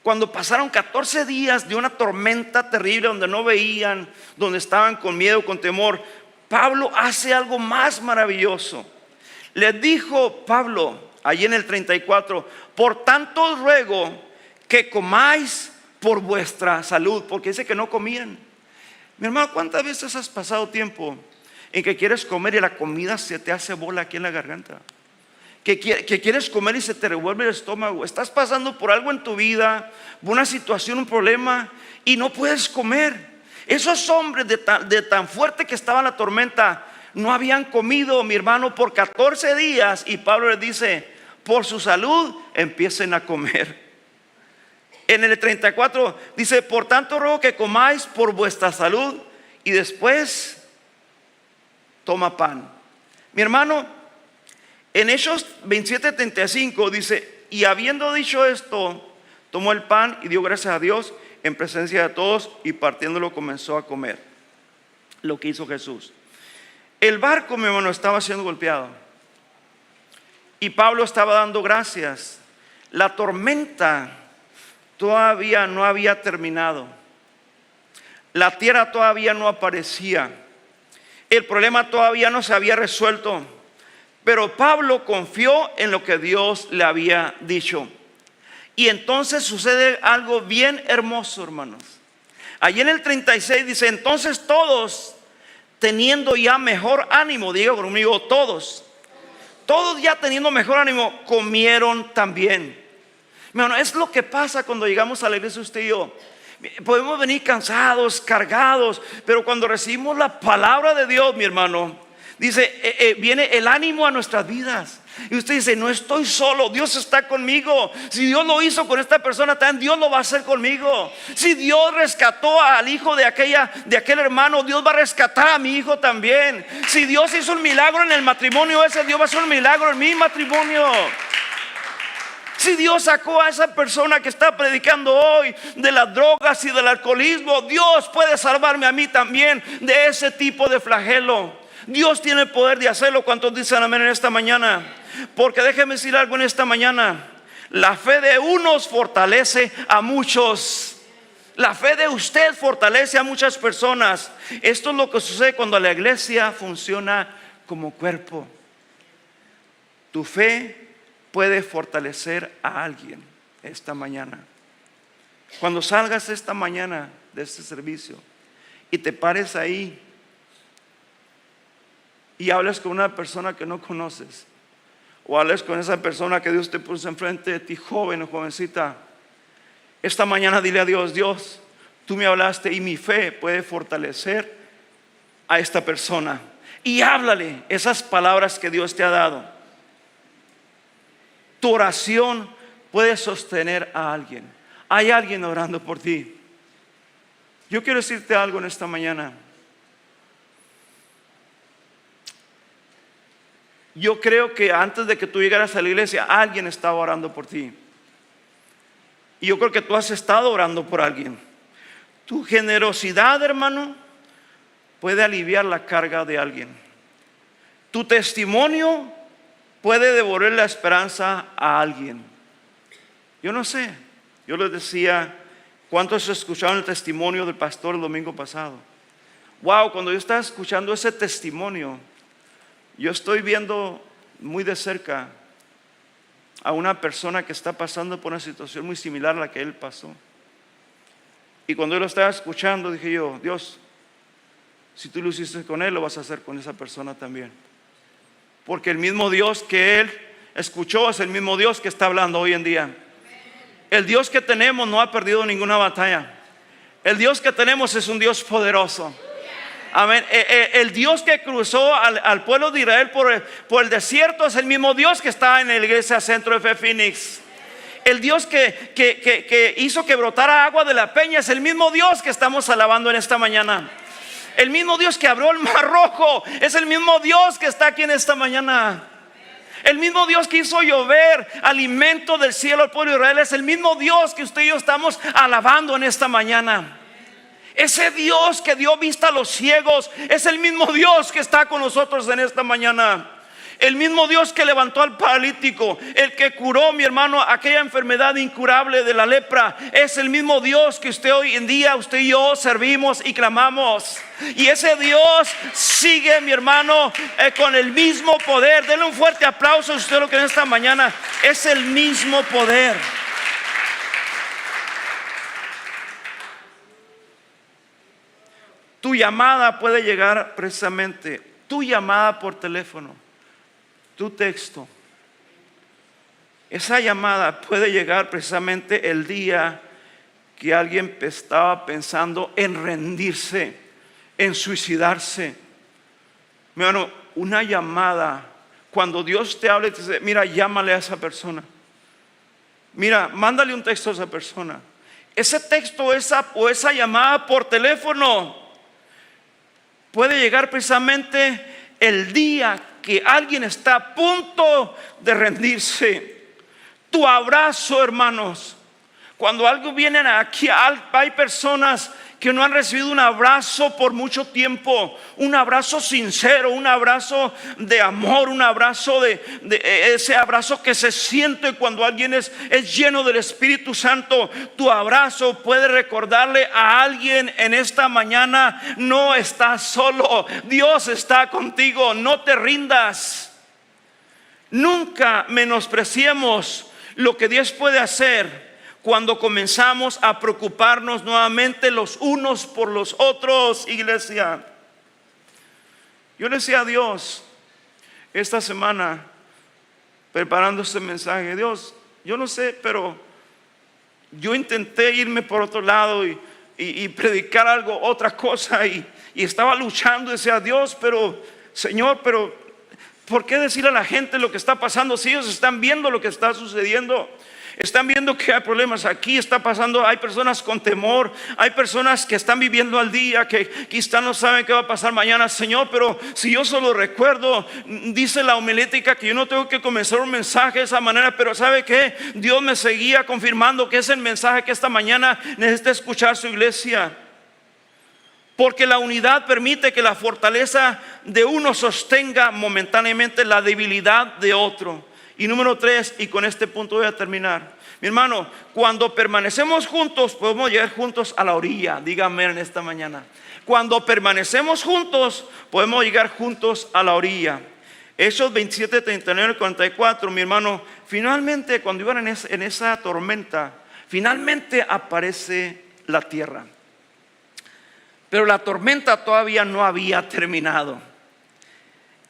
cuando pasaron 14 días de una tormenta terrible, donde no veían, donde estaban con miedo, con temor, Pablo hace algo más maravilloso. Les dijo Pablo allí en el 34: por tanto os ruego que comáis por vuestra salud. Porque dice que no comían. Mi hermano, ¿cuántas veces has pasado tiempo en que quieres comer y la comida se te hace bola aquí en la garganta? Que quieres comer y se te revuelve el estómago. Estás pasando por algo en tu vida, una situación, un problema, y no puedes comer. Esos hombres de tan fuerte que estaba la tormenta no habían comido, mi hermano, por 14 días. Y Pablo les dice: por su salud empiecen a comer. En el 34 dice: por tanto ruego que comáis por vuestra salud. Y después toma pan. Mi hermano, en Hechos 27:35 dice: y habiendo dicho esto, tomó el pan y dio gracias a Dios en presencia de todos, y partiéndolo comenzó a comer. Lo que hizo Jesús. El barco, mi hermano, estaba siendo golpeado y Pablo estaba dando gracias. La tormenta todavía no había terminado. La tierra todavía no aparecía. El problema todavía no se había resuelto. Pero Pablo confió en lo que Dios le había dicho. Y entonces sucede algo bien hermoso, hermanos. Allí en el 36 dice: entonces todos, teniendo ya mejor ánimo, diga conmigo, todos ya teniendo mejor ánimo, comieron también. Bueno, es lo que pasa cuando llegamos a la iglesia, usted y yo. Podemos venir cansados, cargados, pero cuando recibimos la palabra de Dios, mi hermano, dice, viene el ánimo a nuestras vidas. Y usted dice: no estoy solo, Dios está conmigo. Si Dios lo hizo con esta persona, también Dios lo va a hacer conmigo. Si Dios rescató al hijo de aquel hermano, Dios va a rescatar a mi hijo también. Si Dios hizo un milagro en el matrimonio ese, Dios va a hacer un milagro en mi matrimonio. Si Dios sacó a esa persona que está predicando hoy de las drogas y del alcoholismo, Dios puede salvarme a mí también de ese tipo de flagelo. Dios tiene el poder de hacerlo. ¿Cuántos dicen amén en esta mañana? Porque déjeme decir algo en esta mañana: la fe de unos fortalece a muchos. La fe de usted fortalece a muchas personas. Esto es lo que sucede cuando la iglesia funciona como cuerpo. Tu fe puede fortalecer a alguien esta mañana. Cuando salgas esta mañana de este servicio y te pares ahí y hables con una persona que no conoces, o hables con esa persona que Dios te puso enfrente de ti, joven o jovencita, esta mañana dile a Dios: Dios, tú me hablaste y mi fe puede fortalecer a esta persona. Y háblale esas palabras que Dios te ha dado. Tu oración puede sostener a alguien. Hay alguien orando por ti. Yo quiero decirte algo en esta mañana. Yo creo que antes de que tú llegaras a la iglesia, alguien estaba orando por ti. Y yo creo que tú has estado orando por alguien. Tu generosidad, hermano, puede aliviar la carga de alguien. Tu testimonio puede devolver la esperanza a alguien. Yo no sé, yo les decía, ¿cuántos escucharon el testimonio del pastor el domingo pasado? Wow, cuando yo estaba escuchando ese testimonio, yo estoy viendo muy de cerca a una persona que está pasando por una situación muy similar a la que él pasó. Y cuando yo lo estaba escuchando, dije yo: Dios, si tú lo hiciste con él, lo vas a hacer con esa persona también. Porque el mismo Dios que él escuchó es el mismo Dios que está hablando hoy en día. El Dios que tenemos no ha perdido ninguna batalla. El Dios que tenemos es un Dios poderoso. Amén. El Dios que cruzó al pueblo de Israel por el desierto es el mismo Dios que está en la iglesia Centro de Fe Phoenix. El Dios que hizo que brotara agua de la peña es el mismo Dios que estamos alabando en esta mañana. El mismo Dios que abrió el mar rojo es el mismo Dios que está aquí en esta mañana. El mismo Dios que hizo llover alimento del cielo al pueblo de Israel es el mismo Dios que usted y yo estamos alabando en esta mañana. Ese Dios que dio vista a los ciegos es el mismo Dios que está con nosotros en esta mañana. El mismo Dios que levantó al paralítico, el que curó, mi hermano, aquella enfermedad incurable de la lepra, es el mismo Dios que usted hoy en día, usted y yo servimos y clamamos. Y ese Dios sigue, mi hermano, con el mismo poder. Denle un fuerte aplauso a usted lo que en esta mañana es el mismo poder. Tu llamada puede llegar precisamente, tu llamada por teléfono, tu texto. Esa llamada puede llegar precisamente el día que alguien estaba pensando en rendirse, en suicidarse. Mi hermano, una llamada, cuando Dios te habla y te dice: mira, llámale a esa persona. Mira, mándale un texto a esa persona. Ese texto o esa llamada por teléfono puede llegar precisamente el día que alguien está a punto de rendirse. Tu abrazo, hermanos. Cuando algo viene aquí, hay personas que no han recibido un abrazo por mucho tiempo, un abrazo sincero, un abrazo de amor, un abrazo de ese abrazo que se siente cuando alguien es lleno del Espíritu Santo. Tu abrazo puede recordarle a alguien en esta mañana: no estás solo, Dios está contigo, no te rindas. Nunca menospreciemos lo que Dios puede hacer cuando comenzamos a preocuparnos nuevamente los unos por los otros, iglesia. Yo le decía a Dios esta semana, preparando este mensaje: Dios, yo no sé, pero yo intenté irme por otro lado y predicar algo, otra cosa, y estaba luchando. Decía: Dios, pero Señor, pero ¿por qué decirle a la gente lo que está pasando si ellos están viendo lo que está sucediendo? Están viendo que hay problemas aquí, está pasando, hay personas con temor, hay personas que están viviendo al día, que quizá no saben qué va a pasar mañana. Señor, pero si yo solo recuerdo, dice la homilética que yo no tengo que comenzar un mensaje de esa manera, pero ¿sabe qué? Dios me seguía confirmando que es el mensaje que esta mañana necesita escuchar su iglesia. Porque la unidad permite que la fortaleza de uno sostenga momentáneamente la debilidad de otro. Y número 3, y con este punto voy a terminar, mi hermano, cuando permanecemos juntos podemos llegar juntos a la orilla. Dígame en esta mañana: cuando permanecemos juntos podemos llegar juntos a la orilla. Hechos 27, 39 y 44, mi hermano, finalmente cuando iban en esa tormenta, finalmente aparece la tierra. Pero la tormenta todavía no había terminado.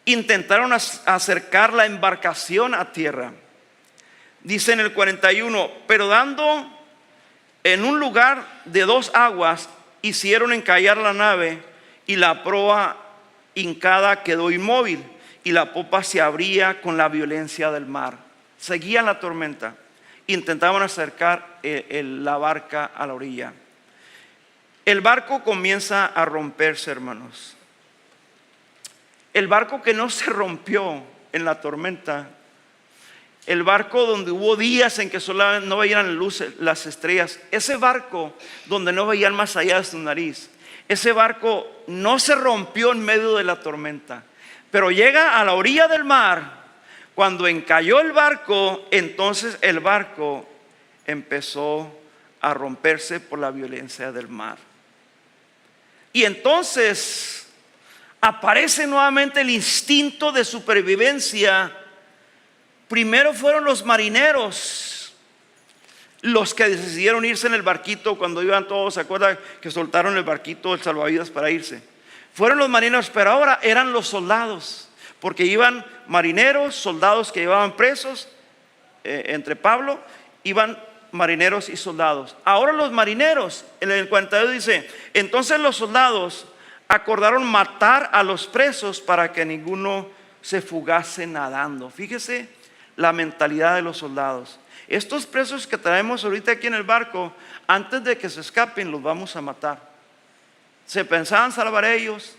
Intentaron acercar la embarcación a tierra. Dice en el 41: pero dando en un lugar de 2 aguas, hicieron encallar la nave, y la proa hincada quedó inmóvil, y la popa se abría con la violencia del mar. Seguía la tormenta. Intentaban acercar la barca a la orilla. El barco comienza a romperse, hermanos. El barco que no se rompió en la tormenta, el barco donde hubo días en que solo no veían luz las estrellas, ese barco donde no veían más allá de su nariz, ese barco no se rompió en medio de la tormenta, pero llega a la orilla del mar. Cuando encalló el barco, entonces el barco empezó a romperse por la violencia del mar. Y entonces aparece nuevamente el instinto de supervivencia. Primero fueron los marineros los que decidieron irse en el barquito cuando iban todos. ¿Se acuerdan que soltaron el barquito, el salvavidas, para irse? Fueron los marineros, pero ahora eran los soldados, porque iban marineros, soldados que llevaban presos. Entre Pablo iban marineros y soldados. Ahora los marineros, en el 42 dice: entonces los soldados acordaron matar a los presos para que ninguno se fugase nadando. Fíjese la mentalidad de los soldados. Estos presos que traemos ahorita aquí en el barco, antes de que se escapen, los vamos a matar. Se pensaban salvar ellos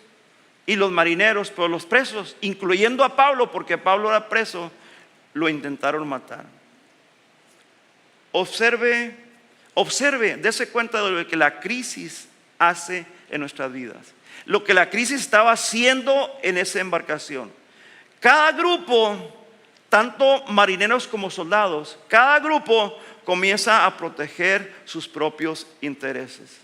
y los marineros, pero los presos, incluyendo a Pablo, porque Pablo era preso, lo intentaron matar. Observe, dése cuenta de lo que la crisis hace en nuestras vidas. Lo que la crisis estaba haciendo en esa embarcación. Cada grupo, tanto marineros como soldados, cada grupo comienza a proteger sus propios intereses.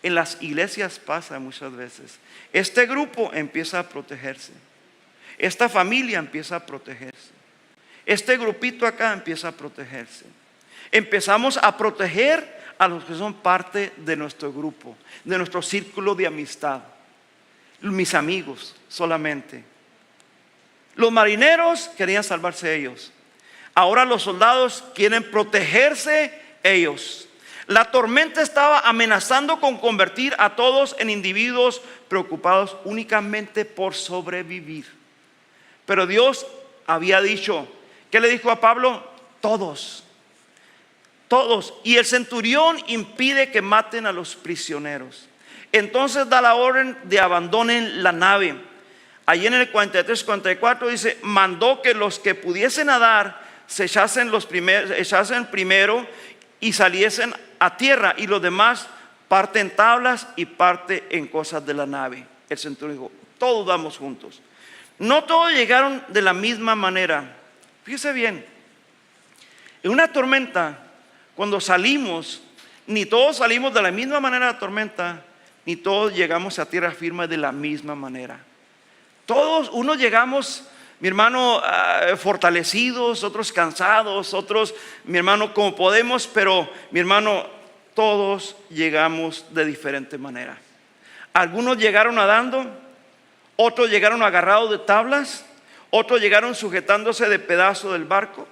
En las iglesias pasa muchas veces. Este grupo empieza a protegerse. Esta familia empieza a protegerse. Este grupito acá empieza a protegerse. Empezamos a proteger a los que son parte de nuestro grupo, de nuestro círculo de amistad. Mis amigos solamente. Los marineros querían salvarse ellos. Ahora los soldados quieren protegerse ellos. La tormenta estaba amenazando con convertir a todos en individuos preocupados únicamente por sobrevivir. Pero Dios había dicho, ¿qué le dijo a Pablo? Todos. Y el centurión impide que maten a los prisioneros. Entonces da la orden de abandonen la nave. Allí en el 43, 44 dice: mandó que los que pudiesen nadar se echasen primero y saliesen a tierra, y los demás parte en tablas y parte en cosas de la nave. El centurión dijo, todos vamos juntos. No todos llegaron de la misma manera. Fíjese bien, en una tormenta, cuando salimos, ni todos salimos de la misma manera de la tormenta, ni todos llegamos a tierra firme de la misma manera. Todos, unos llegamos, mi hermano, fortalecidos, otros cansados, otros, mi hermano, como podemos, pero mi hermano, todos llegamos de diferente manera. Algunos llegaron nadando, otros llegaron agarrados de tablas, otros llegaron sujetándose de pedazos del barco.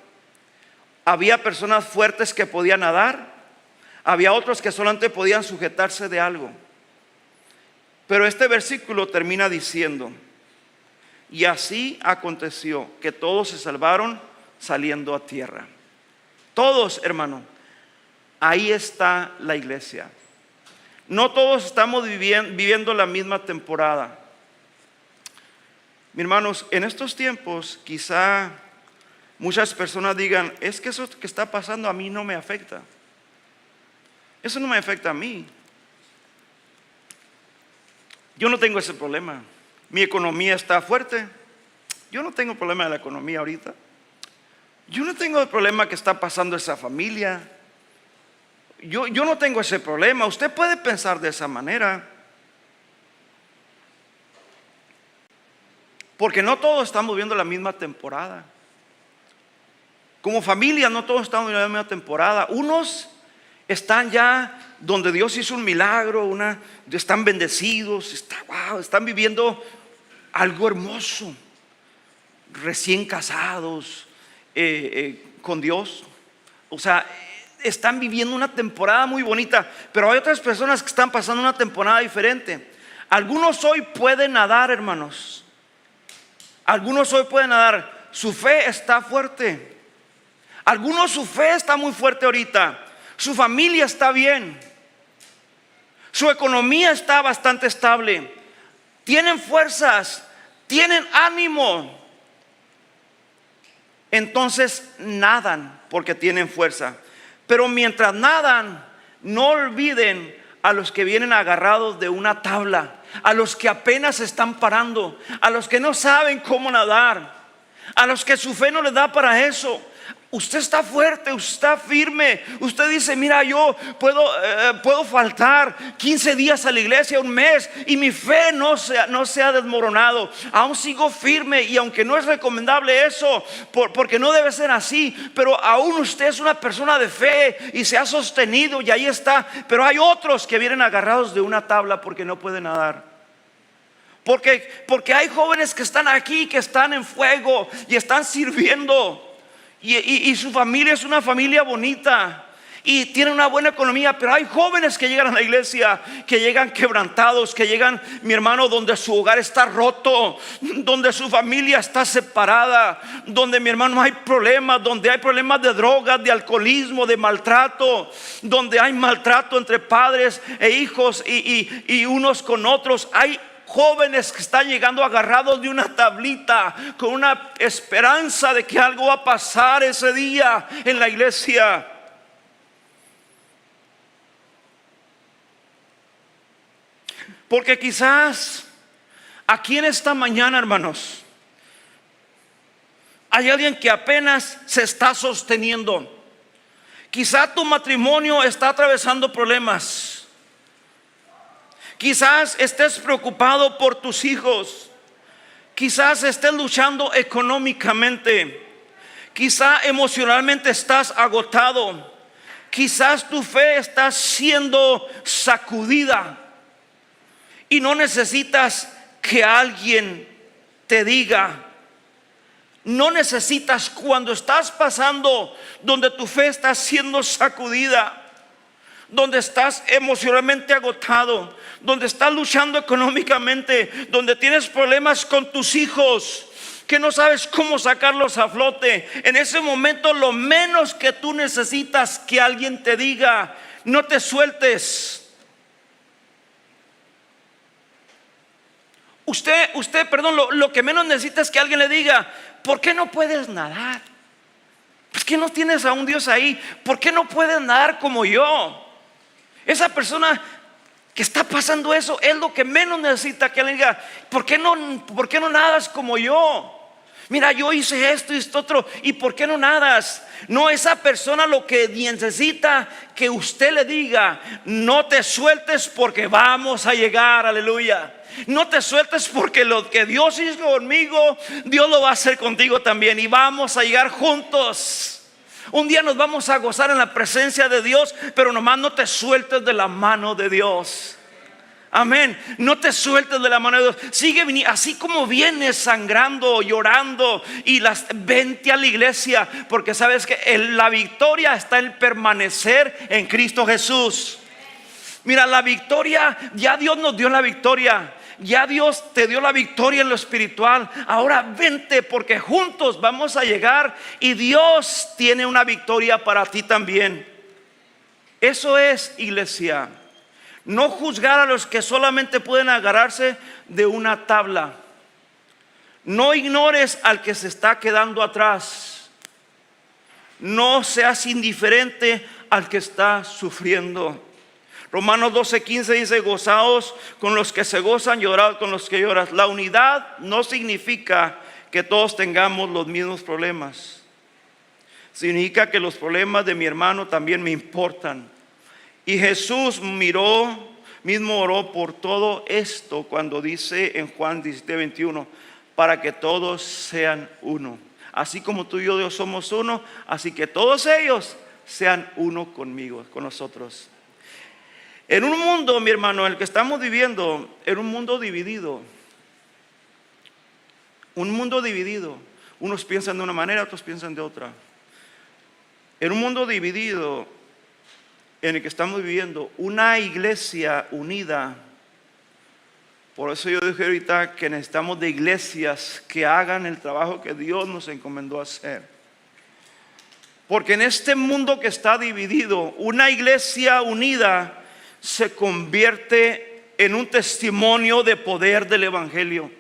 Había personas fuertes que podían nadar, había otros que solamente podían sujetarse de algo. Pero este versículo termina diciendo, y así aconteció que todos se salvaron saliendo a tierra. Todos, hermano, ahí está la iglesia. No todos estamos viviendo la misma temporada. Mis hermanos, en estos tiempos quizá muchas personas digan, es que eso que está pasando a mí no me afecta. Eso no me afecta a mí. Yo no tengo ese problema. Mi economía está fuerte. Yo no tengo problema de la economía ahorita. Yo no tengo el problema que está pasando esa familia. Yo no tengo ese problema. Usted puede pensar de esa manera. Porque no todos estamos viendo la misma temporada. Como familia no todos estamos viendo la misma temporada. Unos están ya donde Dios hizo un milagro, están bendecidos, están viviendo algo hermoso, recién casados con Dios. O sea, están viviendo una temporada muy bonita, pero hay otras personas que están pasando una temporada diferente. Algunos hoy pueden nadar, hermanos. Algunos hoy pueden nadar. Su fe está fuerte. Algunos su fe está muy fuerte ahorita. Su familia está bien. Su economía está bastante estable. Tienen fuerzas, tienen ánimo. Entonces nadan porque tienen fuerza. Pero mientras nadan, no olviden a los que vienen agarrados de una tabla, a los que apenas se están parando, a los que no saben cómo nadar, a los que su fe no les da para eso. Usted está fuerte, usted está firme. Usted dice, mira, yo puedo faltar 15 días a la iglesia, un mes, y mi fe no se ha desmoronado. Aún sigo firme, y aunque no es recomendable eso, porque no debe ser así, pero aún usted es una persona de fe y se ha sostenido y ahí está. Pero hay otros que vienen agarrados de una tabla porque no pueden nadar. Porque hay jóvenes que están aquí, que están en fuego y están sirviendo. Y su familia es una familia bonita y tienen una buena economía, pero hay jóvenes que llegan a la iglesia, que llegan quebrantados, que llegan, mi hermano, donde su hogar está roto, donde su familia está separada, donde, mi hermano, hay problemas, donde hay problemas de drogas, de alcoholismo, de maltrato, donde hay maltrato entre padres e hijos y unos con otros. Hay jóvenes que están llegando agarrados de una tablita con una esperanza de que algo va a pasar ese día en la iglesia. Porque quizás aquí en esta mañana, hermanos, hay alguien que apenas se está sosteniendo. Quizás tu matrimonio está atravesando problemas. Quizás estés preocupado por tus hijos. Quizás estés luchando económicamente. Quizás emocionalmente estás agotado. Quizás tu fe está siendo sacudida y no necesitas que alguien te diga. No necesitas, cuando estás pasando donde tu fe está siendo sacudida, donde estás emocionalmente agotado, donde estás luchando económicamente, donde tienes problemas con tus hijos, que no sabes cómo sacarlos a flote. En ese momento lo menos que tú necesitas que alguien te diga, no te sueltes. Lo que menos necesita es que alguien le diga, ¿por qué no puedes nadar? ¿Por qué no tienes a un Dios ahí? ¿Por qué no puedes nadar como yo? Esa persona que está pasando eso, es lo que menos necesita que le diga, ¿por qué no nadas como yo? Mira, yo hice esto y esto otro, ¿y por qué no nadas? No, esa persona lo que necesita que usted le diga, no te sueltes porque vamos a llegar, aleluya. No te sueltes porque lo que Dios hizo conmigo, Dios lo va a hacer contigo también, y vamos a llegar juntos. Un día nos vamos a gozar en la presencia de Dios, pero nomás no te sueltes de la mano de Dios. Amén. No te sueltes de la mano de Dios. Sigue viniendo, así como vienes sangrando, llorando, y vente a la iglesia, porque sabes que la victoria está en permanecer en Cristo Jesús. Mira, la victoria, ya Dios nos dio la victoria. Ya Dios te dio la victoria en lo espiritual. Ahora vente, porque juntos vamos a llegar, y Dios tiene una victoria para ti también. Eso es, iglesia. No juzgar a los que solamente pueden agarrarse de una tabla. No ignores al que se está quedando atrás. No seas indiferente al que está sufriendo. Romanos 12:15 dice: gozaos con los que se gozan, llorad con los que lloran. La unidad no significa que todos tengamos los mismos problemas. Significa que los problemas de mi hermano también me importan. Y Jesús mismo oró por todo esto cuando dice en Juan 17:21, para que todos sean uno. Así como tú y yo, Dios, somos uno, así que todos ellos sean uno conmigo, con nosotros. En un mundo, mi hermano, el que estamos viviendo, en un mundo dividido. Un mundo dividido. Unos piensan de una manera, otros piensan de otra. En un mundo dividido en el que estamos viviendo, una iglesia unida. Por eso yo dije ahorita que necesitamos de iglesias que hagan el trabajo que Dios nos encomendó hacer. Porque en este mundo que está dividido, una iglesia unida se convierte en un testimonio de poder del evangelio.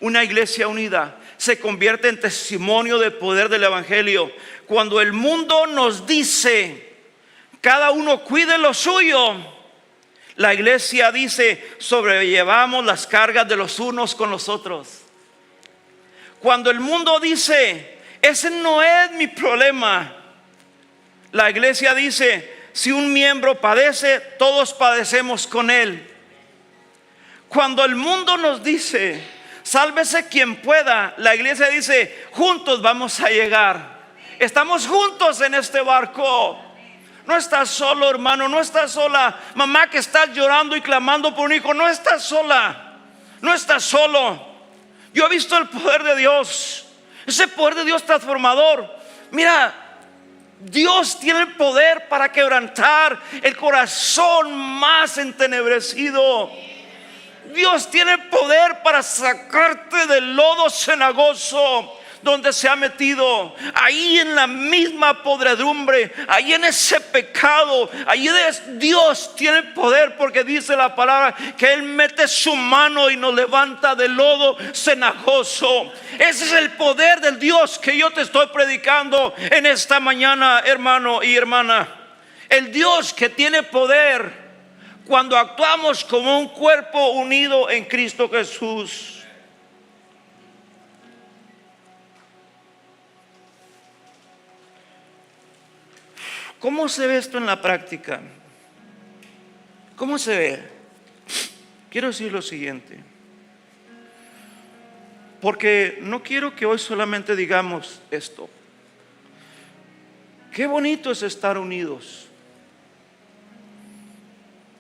Una iglesia unida se convierte en testimonio de poder del evangelio. Cuando el mundo nos dice: cada uno cuide lo suyo, la iglesia dice: sobrellevamos las cargas de los unos con los otros. Cuando el mundo dice: ese no es mi problema, la iglesia dice: si un miembro padece, todos padecemos con él. Cuando el mundo nos dice: sálvese quien pueda, la iglesia dice: juntos vamos a llegar. Estamos juntos en este barco. No estás solo, hermano, no estás sola. Mamá que estás llorando y clamando por un hijo, no estás sola. No estás solo. Yo he visto el poder de Dios, ese poder de Dios transformador. Mira, Dios tiene el poder para quebrantar el corazón más entenebrecido. Dios tiene el poder para sacarte del lodo cenagoso donde se ha metido, ahí en la misma podredumbre, ahí en ese pecado. Ahí Dios tiene poder, porque dice la palabra que Él mete su mano y nos levanta del lodo cenagoso. Ese es el poder del Dios que yo te estoy predicando en esta mañana, hermano y hermana. El Dios que tiene poder cuando actuamos como un cuerpo unido en Cristo Jesús. ¿Cómo se ve esto en la práctica? ¿Cómo se ve? Quiero decir lo siguiente, porque no quiero que hoy solamente digamos esto: qué bonito es estar unidos.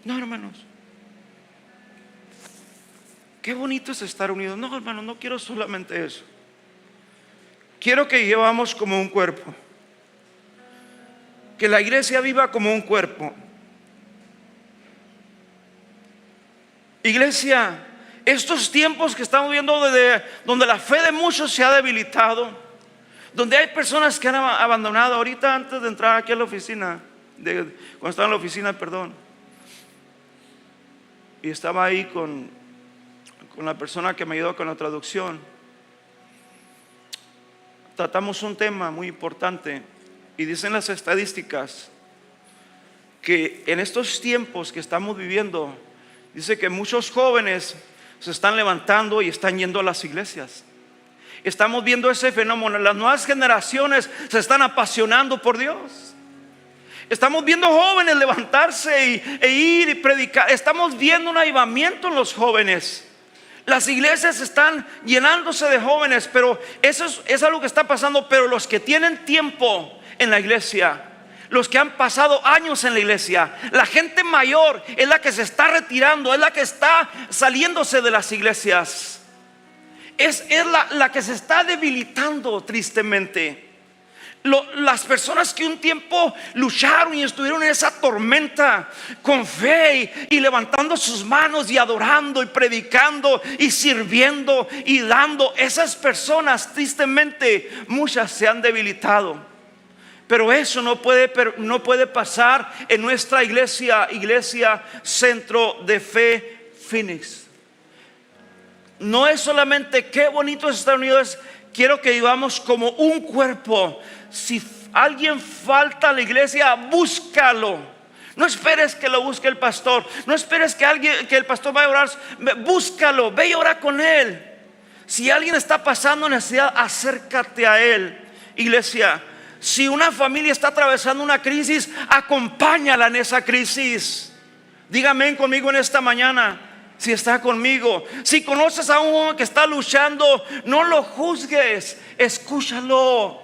No, hermanos, qué bonito es estar unidos. No, hermanos, no quiero solamente eso. Quiero que llevamos como un cuerpo, que la iglesia viva como un cuerpo. Iglesia, estos tiempos que estamos viendo donde la fe de muchos se ha debilitado, donde hay personas que han abandonado. Ahorita, antes de entrar aquí a la oficina, cuando estaba en la oficina, y estaba ahí con la persona que me ayudó con la traducción, tratamos un tema muy importante. Y dicen las estadísticas que en estos tiempos que estamos viviendo, Dice que muchos jóvenes se están levantando y están yendo a las iglesias. Estamos viendo ese fenómeno. Las nuevas generaciones se están apasionando por Dios. Estamos viendo jóvenes levantarse e ir y predicar. Estamos viendo un avivamiento en los jóvenes. Las iglesias están llenándose de jóvenes, pero eso es algo que está pasando. Pero los que tienen tiempo en la iglesia, los que han pasado años en la iglesia, la gente mayor es la que se está retirando, es la que está saliéndose de las iglesias. Es la que se está debilitando tristemente. Las personas que un tiempo lucharon y estuvieron en esa tormenta con fe y levantando sus manos y adorando y predicando y sirviendo y dando, esas personas tristemente muchas se han debilitado. Pero eso no puede pasar en nuestra iglesia Centro de Fe Phoenix. No es solamente qué bonito es Estados Unidos, quiero que vivamos como un cuerpo. Si alguien falta a la iglesia, búscalo. No esperes que lo busque el pastor. No esperes que el pastor vaya a orar. Búscalo, ve y ora con él. Si alguien está pasando necesidad, acércate a él. Iglesia, si una familia está atravesando una crisis, acompáñala en esa crisis. Dígame conmigo en esta mañana, si está conmigo. Si conoces a uno que está luchando, no lo juzgues, escúchalo.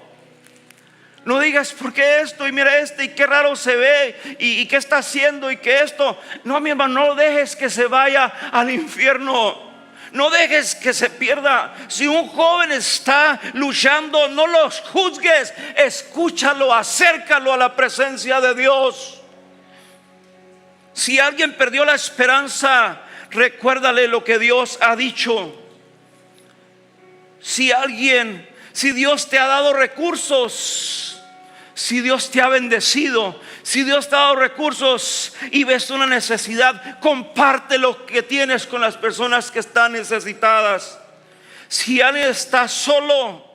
No digas por qué esto y mira y qué raro se ve y qué está haciendo y que esto. No, mi hermano, no dejes que se vaya al infierno. No dejes que se pierda. Si un joven está luchando, no los juzgues, escúchalo, acércalo a la presencia de Dios. Si alguien perdió la esperanza, recuérdale lo que Dios ha dicho. Si Dios te ha dado recursos, si Dios te ha bendecido, si Dios te ha dado recursos y ves una necesidad, comparte lo que tienes con las personas que están necesitadas. Si alguien está solo,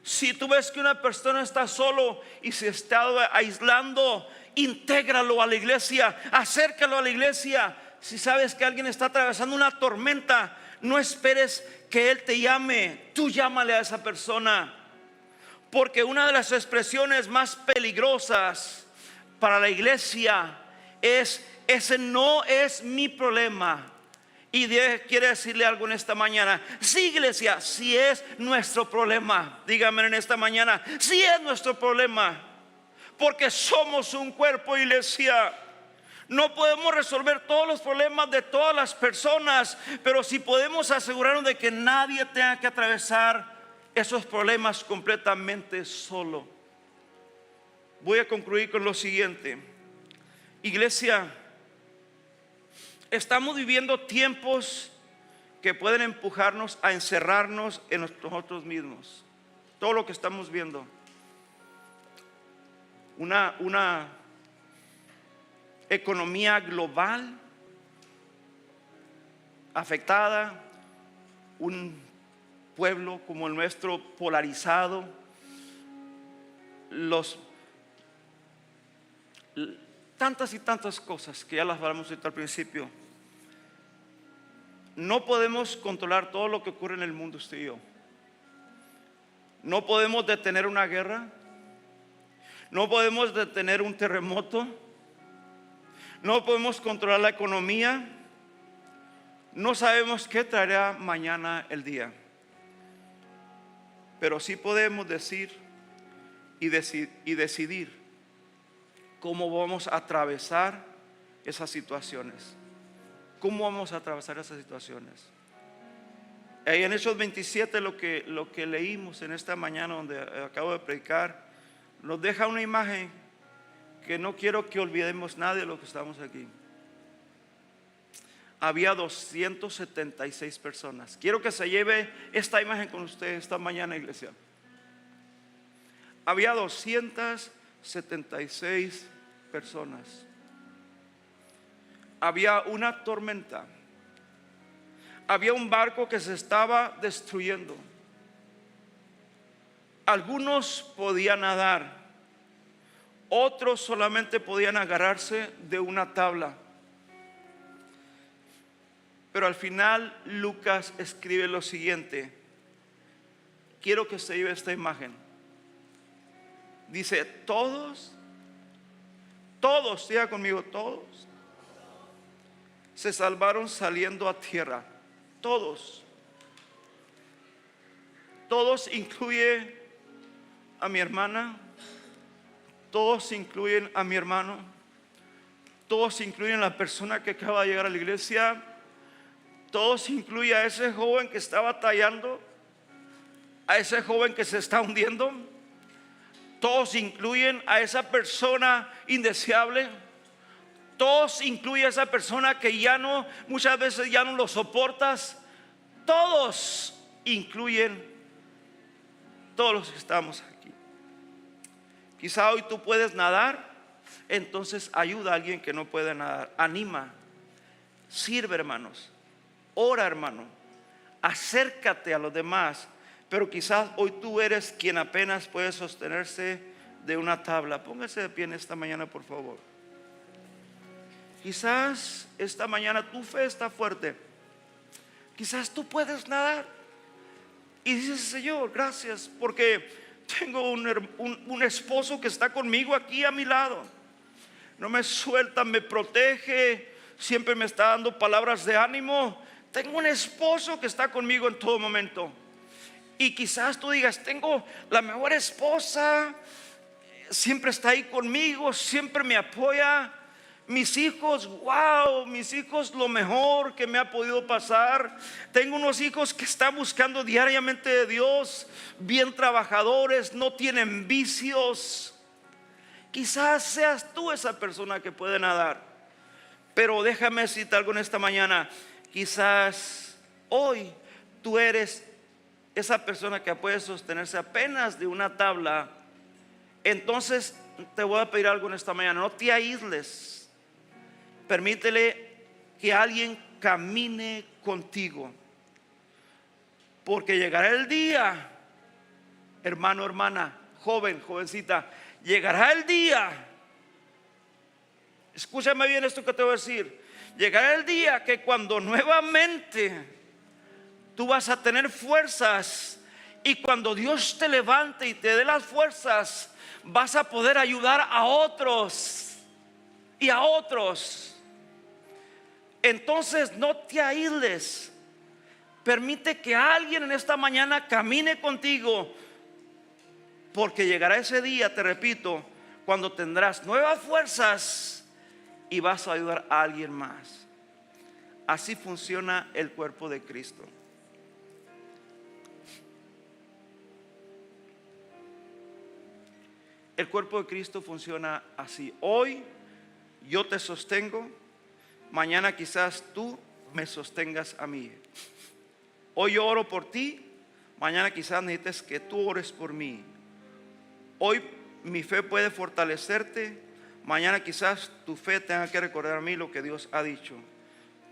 si tú ves que una persona está solo y se está aislando, intégralo a la iglesia, acércalo a la iglesia. Si sabes que alguien está atravesando una tormenta, no esperes que él te llame, tú llámale a esa persona. Porque una de las expresiones más peligrosas para la iglesia es: ese no es mi problema. Y Dios quiere decirle algo en esta mañana. Sí, iglesia, sí es nuestro problema. Dígame en esta mañana, sí es nuestro problema. Porque somos un cuerpo, iglesia. No podemos resolver todos los problemas de todas las personas, pero sí podemos asegurarnos de que nadie tenga que atravesar esos problemas completamente solo. Voy a concluir con lo siguiente. Iglesia, estamos viviendo tiempos que pueden empujarnos a encerrarnos en nosotros mismos. Todo lo que estamos viendo, una economía global afectada, un pueblo como el nuestro polarizado, tantas y tantas cosas que ya las hablamos al principio. No podemos controlar todo lo que ocurre en el mundo, usted y yo. No podemos detener una guerra. No podemos detener un terremoto. No podemos controlar la economía. No sabemos qué traerá mañana el día. Pero sí podemos decir y decidir cómo vamos a atravesar esas situaciones. ¿Cómo vamos a atravesar esas situaciones? Ahí en Hechos 27, lo que leímos en esta mañana donde acabo de predicar, nos deja una imagen que no quiero que olvidemos nada de lo que estamos aquí. Había 276 personas. Quiero que se lleve esta imagen con ustedes esta mañana, iglesia. Había 276 personas. Había una tormenta. Había un barco que se estaba destruyendo. Algunos podían nadar, otros solamente podían agarrarse de una tabla. Pero al final Lucas escribe lo siguiente. Quiero que se lleve esta imagen. Dice, todos, diga conmigo, todos se salvaron saliendo a tierra. Todos incluye a mi hermana, todos incluyen a mi hermano, todos incluyen a la persona que acaba de llegar a la iglesia, todos incluyen a ese joven que está batallando, a ese joven que se está hundiendo, todos incluyen a esa persona indeseable, todos incluyen a esa persona que muchas veces ya no lo soportas, todos incluyen todos los que estamos aquí. Quizá hoy tú puedes nadar, entonces ayuda a alguien que no puede nadar, anima, sirve, hermanos, ora, hermano, acércate a los demás. Pero quizás hoy tú eres quien apenas puede sostenerse de una tabla. Póngase de pie en esta mañana, por favor. Quizás esta mañana tu fe está fuerte. Quizás tú puedes nadar y dices, Señor, gracias, porque tengo un esposo que está conmigo aquí a mi lado. No me suelta, me protege, siempre me está dando palabras de ánimo. Tengo un esposo que está conmigo en todo momento. Y quizás tú digas, tengo la mejor esposa, siempre está ahí conmigo, siempre me apoya. Mis hijos, wow, mis hijos, lo mejor que me ha podido pasar. Tengo unos hijos que están buscando diariamente de Dios, bien trabajadores, no tienen vicios. Quizás seas tú esa persona que puede nadar. Pero déjame decirte algo en esta mañana. Quizás hoy tú eres esa persona que puede sostenerse apenas de una tabla. Entonces te voy a pedir algo en esta mañana. No te aísles. Permítele que alguien camine contigo, porque llegará el día, hermano, hermana, joven, jovencita, llegará el día. Escúchame bien esto que te voy a decir. Llegará el día que cuando nuevamente tú vas a tener fuerzas, y cuando Dios te levante y te dé las fuerzas, vas a poder ayudar a otros y a otros. Entonces no te aísles. Permite que alguien en esta mañana camine contigo, porque llegará ese día, te repito, cuando tendrás nuevas fuerzas y vas a ayudar a alguien más. Así funciona el cuerpo de Cristo. El cuerpo de Cristo funciona así. Hoy yo te sostengo, mañana quizás tú me sostengas a mí. Hoy yo oro por ti, mañana quizás necesites que tú ores por mí. Hoy mi fe puede fortalecerte, mañana quizás tu fe tenga que recordar a mí lo que Dios ha dicho.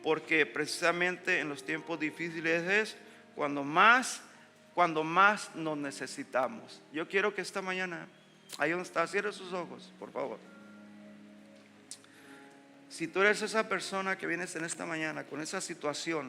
Porque precisamente en los tiempos difíciles es cuando más nos necesitamos. Yo quiero que esta mañana, ahí donde está, cierre sus ojos, por favor. Si tú eres esa persona que vienes en esta mañana con esa situación,